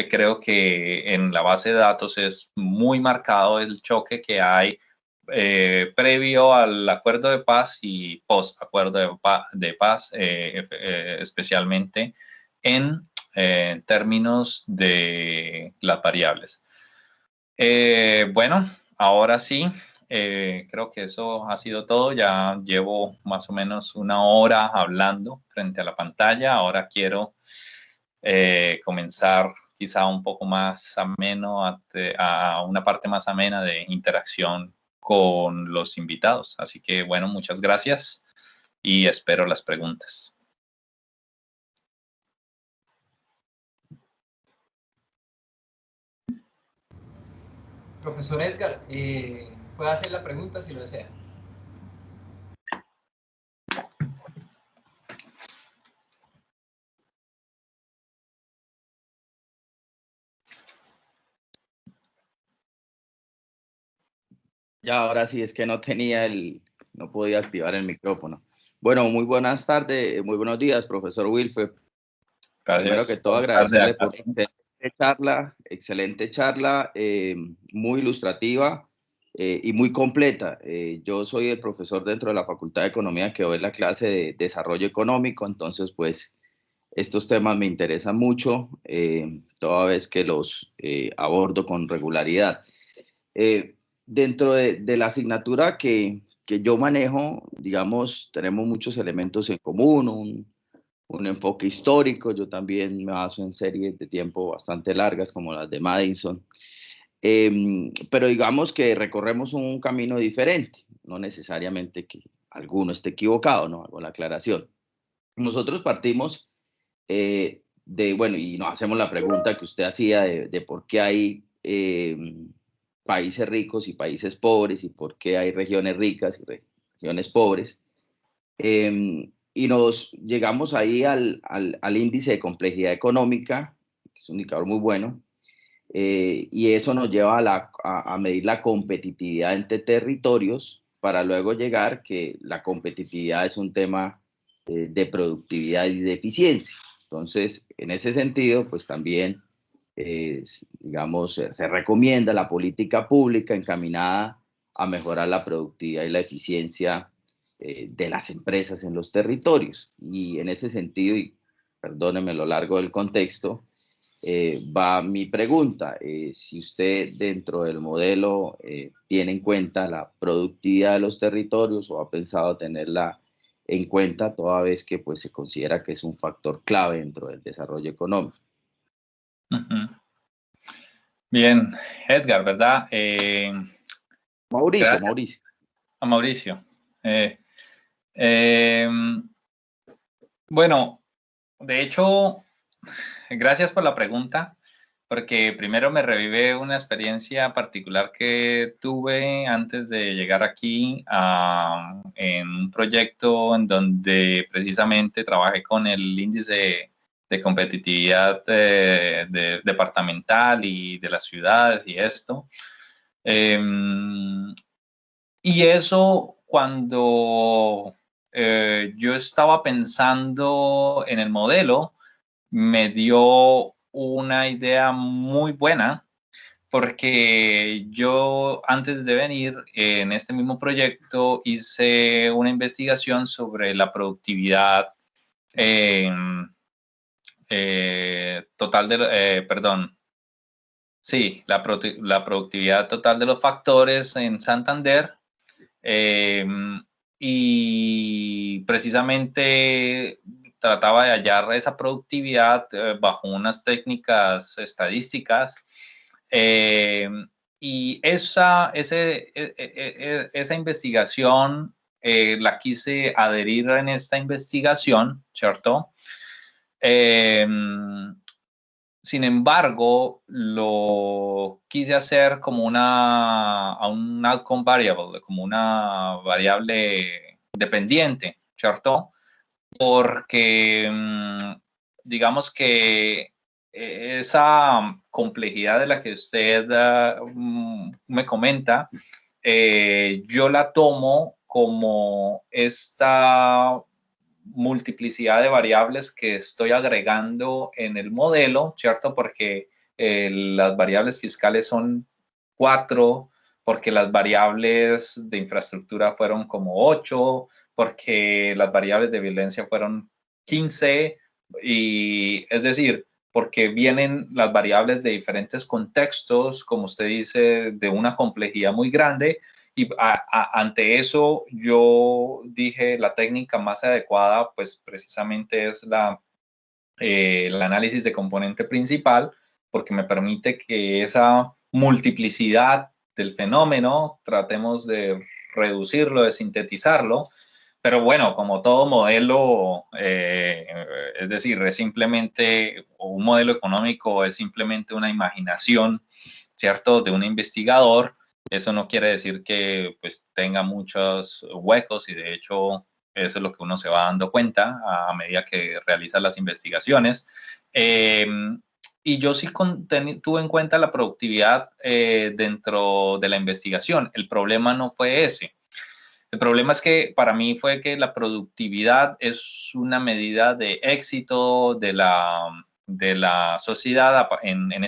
creo que en la base de datos es muy marcado el choque que hay previo al acuerdo de paz y post acuerdo de paz, especialmente en términos de las variables. Bueno, ahora sí. Creo que eso ha sido todo. Ya llevo más o menos una hora hablando frente a la pantalla. Ahora quiero comenzar quizá un poco más ameno, a una parte más amena de interacción con los invitados. Así que bueno, muchas gracias y espero las preguntas. Profesor Edgar, puede hacer la pregunta si lo desea. Ya, ahora sí, es que no podía activar el micrófono. Bueno, muy buenas tardes, muy buenos días, profesor Wilfred. Gracias. Primero que todo, agradecerle por esta excelente charla, muy ilustrativa y muy completa. Yo soy el profesor dentro de la Facultad de Economía que doy la clase de Desarrollo Económico, entonces, pues, estos temas me interesan mucho, toda vez que los abordo con regularidad. Dentro de la asignatura que yo manejo, digamos, tenemos muchos elementos en común, un enfoque histórico. Yo también me baso en series de tiempo bastante largas como las de Madison, pero digamos que recorremos un camino diferente, no necesariamente que alguno esté equivocado, ¿no? Hago la aclaración. Nosotros partimos bueno, y nos hacemos la pregunta que usted hacía de por qué hay países ricos y países pobres y por qué hay regiones ricas y regiones pobres. Y nos llegamos ahí al índice de complejidad económica, que es un indicador muy bueno, y eso nos lleva a medir la competitividad entre territorios para luego llegar que la competitividad es un tema de productividad y de eficiencia. Entonces, en ese sentido, pues también, digamos, se recomienda la política pública encaminada a mejorar la productividad y la eficiencia de las empresas en los territorios. Y en ese sentido, y perdóneme lo largo del contexto, va mi pregunta. Si usted dentro del modelo tiene en cuenta la productividad de los territorios o ha pensado tenerla en cuenta toda vez que pues, se considera que es un factor clave dentro del desarrollo económico. Bien, Edgar, ¿verdad? Mauricio. A Mauricio. Bueno, de hecho, gracias por la pregunta, porque primero me revive una experiencia particular que tuve antes de llegar aquí en un proyecto en donde precisamente trabajé con el índice de competitividad departamental y de las ciudades y esto. Y eso cuando yo estaba pensando en el modelo, me dio una idea muy buena, porque yo antes de venir en este mismo proyecto hice una investigación sobre la productividad total de, perdón, sí, la productividad total de los factores en Santander. Y precisamente trataba de hallar esa productividad bajo unas técnicas estadísticas. Y esa investigación la quise adherir en esta investigación, ¿cierto? Sin embargo, lo quise hacer como un outcome variable, como una variable dependiente, ¿cierto? Porque digamos que esa complejidad de la que usted me comenta, yo la tomo como esta multiplicidad de variables que estoy agregando en el modelo, ¿cierto? Porque las variables fiscales son 4, porque las variables de infraestructura fueron como 8, porque las variables de violencia fueron 15, y es decir, porque vienen las variables de diferentes contextos, como usted dice, de una complejidad muy grande. Y ante eso yo dije la técnica más adecuada, pues precisamente es el análisis de componente principal, porque me permite que esa multiplicidad del fenómeno tratemos de reducirlo, de sintetizarlo. Pero bueno, como todo modelo, es decir, es simplemente, un modelo económico es simplemente una imaginación, ¿cierto?, de un investigador. Eso no quiere decir que pues tenga muchos huecos, y de hecho eso es lo que uno se va dando cuenta a medida que realiza las investigaciones. Y yo sí tuve en cuenta la productividad dentro de la investigación. El problema no fue ese. El problema es que para mí fue que la productividad es una medida de éxito de la sociedad en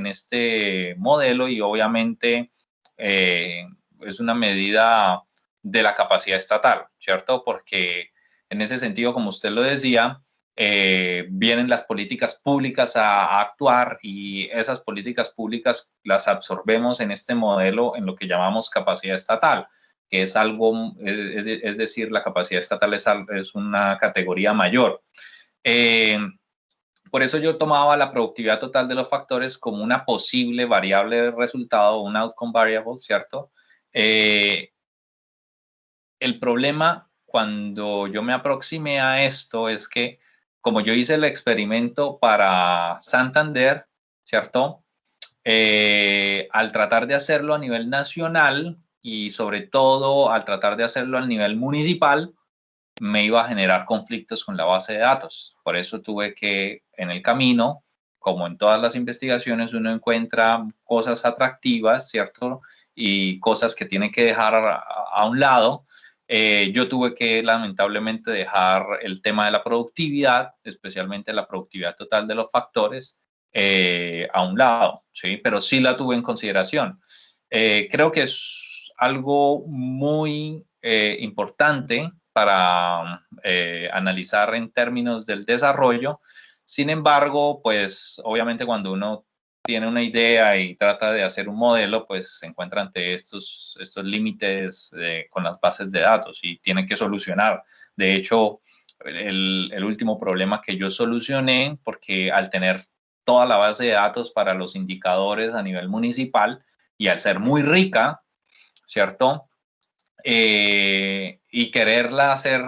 este modelo, y obviamente es una medida de la capacidad estatal, ¿cierto? Porque en ese sentido, como usted lo decía, vienen las políticas públicas a actuar, y esas políticas públicas las absorbemos en este modelo en lo que llamamos capacidad estatal, que es algo, es decir, la capacidad estatal es una categoría mayor. Por eso yo tomaba la productividad total de los factores como una posible variable de resultado, un outcome variable, ¿cierto? El problema cuando yo me aproximé a esto es que, como yo hice el experimento para Santander, ¿cierto? Al tratar de hacerlo a nivel nacional, y sobre todo al tratar de hacerlo a nivel municipal, me iba a generar conflictos con la base de datos. Por eso tuve que, en el camino, como en todas las investigaciones, uno encuentra cosas atractivas, ¿cierto? Y cosas que tiene que dejar a un lado. Yo tuve que lamentablemente dejar el tema de la productividad, especialmente la productividad total de los factores, a un lado, ¿sí? Pero sí la tuve en consideración. Creo que es algo muy importante para analizar en términos del desarrollo. Sin embargo, pues obviamente cuando uno tiene una idea y trata de hacer un modelo, pues se encuentra ante estos límites con las bases de datos, y tiene que solucionar. De hecho, el último problema que yo solucioné, porque al tener toda la base de datos para los indicadores a nivel municipal, y al ser muy rica, ¿cierto? Y quererla hacer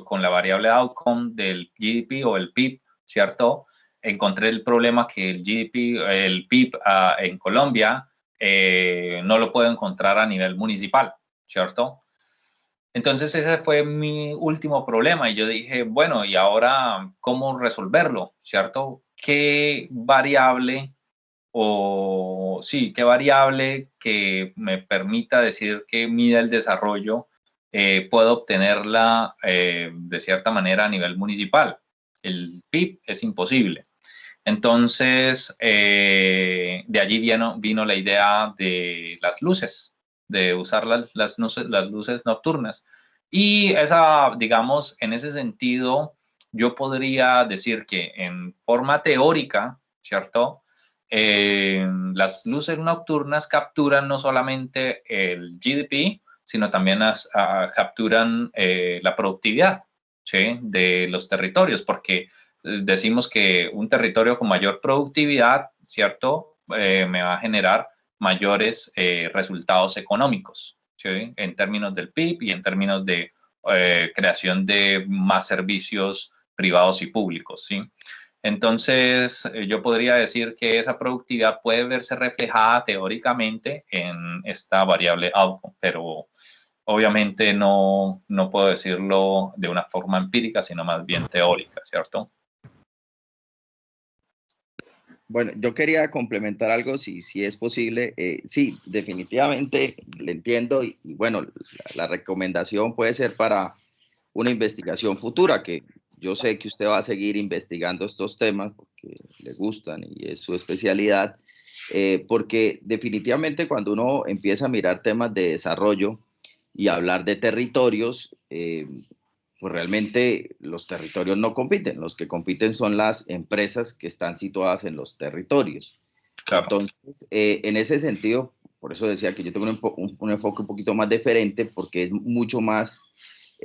con la variable outcome del GDP o el PIB, ¿cierto? Encontré el problema que el GDP, el PIB en Colombia no lo puedo encontrar a nivel municipal, ¿cierto? Entonces ese fue mi último problema, y yo dije, bueno, ¿y ahora cómo resolverlo, ¿cierto? ¿Qué variable qué variable que me permita decir que mida el desarrollo puedo obtenerla de cierta manera a nivel municipal? El PIB es imposible. Entonces, de allí vino la idea de las luces, de usar las luces nocturnas. Y esa, digamos, en ese sentido, yo podría decir que en forma teórica, ¿cierto? Las luces nocturnas capturan no solamente el GDP, sino también capturan la productividad, ¿sí?, de los territorios, porque decimos que un territorio con mayor productividad, ¿cierto?, me va a generar mayores resultados económicos, ¿sí?, en términos del PIB y en términos de creación de más servicios privados y públicos, ¿sí? Entonces, yo podría decir que esa productividad puede verse reflejada teóricamente en esta variable outcome, pero obviamente no puedo decirlo de una forma empírica, sino más bien teórica, ¿cierto? Bueno, yo quería complementar algo, si es posible. Sí, definitivamente le entiendo y bueno, la recomendación puede ser para una investigación futura, que yo sé que usted va a seguir investigando estos temas porque le gustan y es su especialidad, porque definitivamente cuando uno empieza a mirar temas de desarrollo y hablar de territorios, pues realmente los territorios no compiten, los que compiten son las empresas que están situadas en los territorios. Claro. Entonces, en ese sentido, por eso decía que yo tengo un enfoque un poquito más diferente porque es mucho más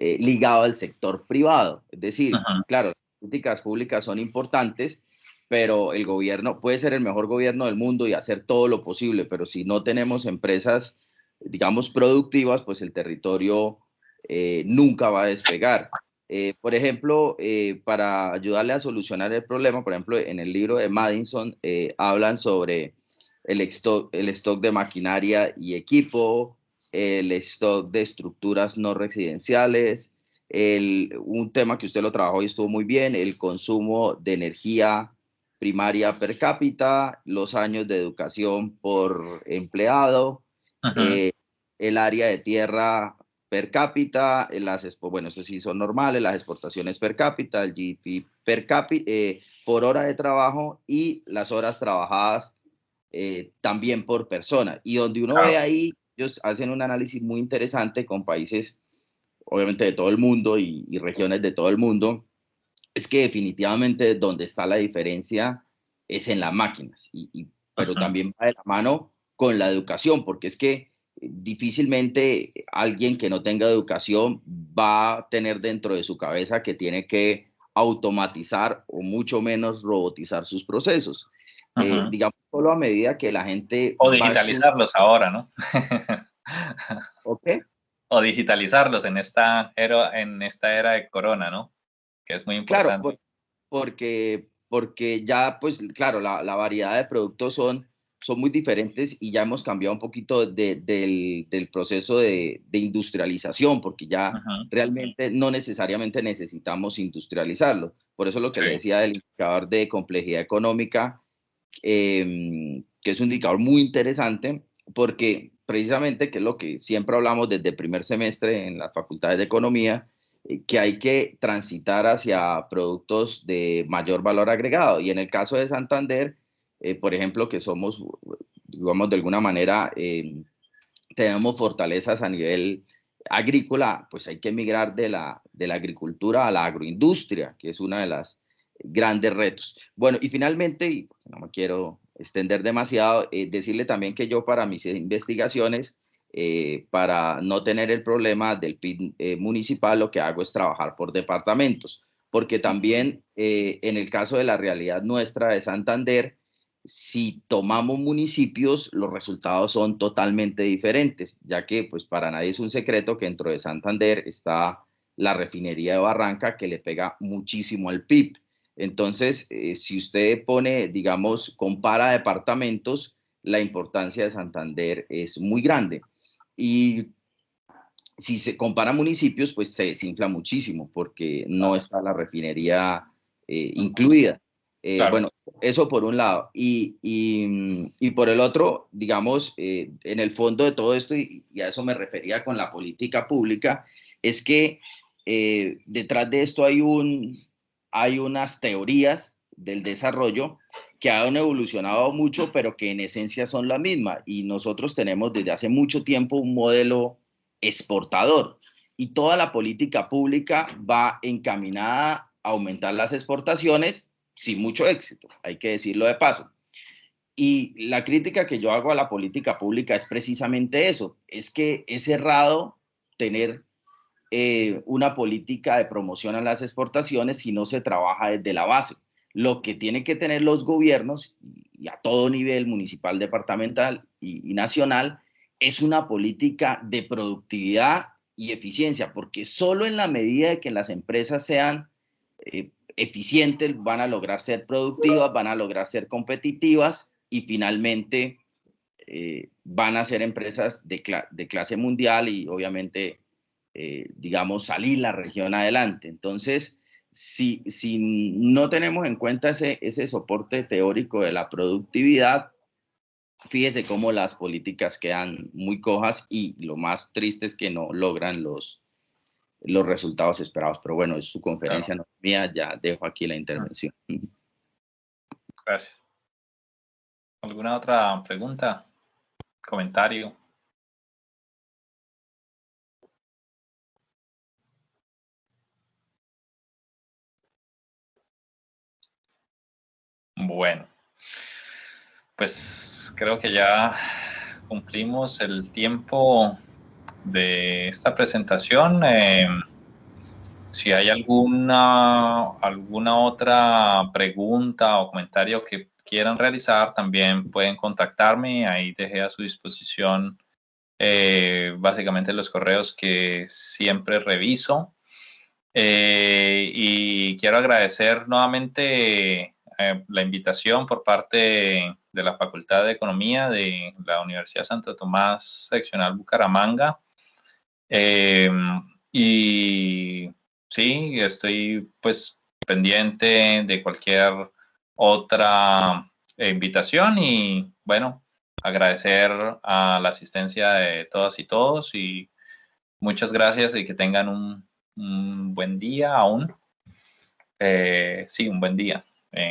ligado al sector privado. Es decir, Ujú. claro, las políticas públicas son importantes, pero el gobierno puede ser el mejor gobierno del mundo y hacer todo lo posible, pero si no tenemos empresas, digamos, productivas, pues el territorio nunca va a despegar. Por ejemplo, para ayudarle a solucionar el problema, por ejemplo, en el libro de Madison hablan sobre el stock de maquinaria y equipo, el stock de estructuras no residenciales, un tema que usted lo trabajó y estuvo muy bien, el consumo de energía primaria per cápita, los años de educación por empleado, Ujú. eh, el área de tierra per cápita, bueno, eso sí son normales, las exportaciones per cápita, el GDP per cápita, por hora de trabajo y las horas trabajadas también por persona. Y donde uno ve Claro. ahí, ellos hacen un análisis muy interesante con países, obviamente, de todo el mundo y regiones de todo el mundo, es que definitivamente donde está la diferencia es en las máquinas, pero Ujú. también va de la mano con la educación, porque es que difícilmente alguien que no tenga educación va a tener dentro de su cabeza que tiene que automatizar o mucho menos robotizar sus procesos. Ujú. Digamos, solo a medida que la gente O va a estudiar, digitalizarlos ahora, ¿no? ¿ok? O digitalizarlos en esta era de corona, ¿no? Que es muy Claro, importante. porque ya, pues claro, la variedad de productos son muy diferentes y ya hemos cambiado un poquito del proceso de industrialización, porque ya Ujú. realmente no necesariamente necesitamos industrializarlo. Por eso lo que le Sí. decía del indicador de complejidad económica, que es un indicador muy interesante, porque precisamente, que es lo que siempre hablamos desde el primer semestre en las facultades de economía, que hay que transitar hacia productos de mayor valor agregado. Y en el caso de Santander, por ejemplo, que somos, digamos, de alguna manera, tenemos fortalezas a nivel agrícola, pues hay que migrar de la agricultura a la agroindustria, que es una de las grandes retos. Bueno, y finalmente, y no me quiero extender demasiado, decirle también que yo para mis investigaciones, para no tener el problema del PIB municipal, lo que hago es trabajar por departamentos, porque también en el caso de la realidad nuestra de Santander, si tomamos municipios, los resultados son totalmente diferentes, ya que pues para nadie es un secreto que dentro de Santander está la refinería de Barranca, que le pega muchísimo al PIB. Entonces, si usted pone, digamos, compara departamentos, la importancia de Santander es muy grande. Y si se compara municipios, pues se desinfla muchísimo porque no Claro. está la refinería Ujú. incluida. Claro. Bueno, eso por un lado. Y por el otro, digamos, en el fondo de todo esto, y a eso me refería con la política pública, es que detrás de esto hay unas teorías del desarrollo que han evolucionado mucho, pero que en esencia son la misma. Y nosotros tenemos desde hace mucho tiempo un modelo exportador y toda la política pública va encaminada a aumentar las exportaciones sin mucho éxito, hay que decirlo de paso. Y la crítica que yo hago a la política pública es precisamente eso, es que es errado tener una política de promoción a las exportaciones si no se trabaja desde la base. Lo que tienen que tener los gobiernos, y a todo nivel, municipal, departamental y nacional, es una política de productividad y eficiencia, porque solo en la medida de que las empresas sean eficientes van a lograr ser productivas, van a lograr ser competitivas y finalmente van a ser empresas de clase mundial y obviamente, digamos, salir la región adelante. Entonces, si no tenemos en cuenta ese soporte teórico de la productividad, fíjese cómo las políticas quedan muy cojas y lo más triste es que no logran los resultados esperados. Pero bueno, es su conferencia, no mía, ya dejo aquí la intervención. Gracias. ¿Alguna otra pregunta? ¿Comentario? Bueno, pues creo que ya cumplimos el tiempo de esta presentación. Si hay alguna otra pregunta o comentario que quieran realizar, también pueden contactarme. Ahí dejé a su disposición básicamente los correos que siempre reviso. Y quiero agradecer nuevamente la invitación por parte de la Facultad de Economía de la Universidad Santo Tomás, seccional Bucaramanga. Y sí, estoy pues pendiente de cualquier otra invitación y bueno, agradecer a la asistencia de todas y todos y muchas gracias y que tengan un buen día aún. Sí, un buen día.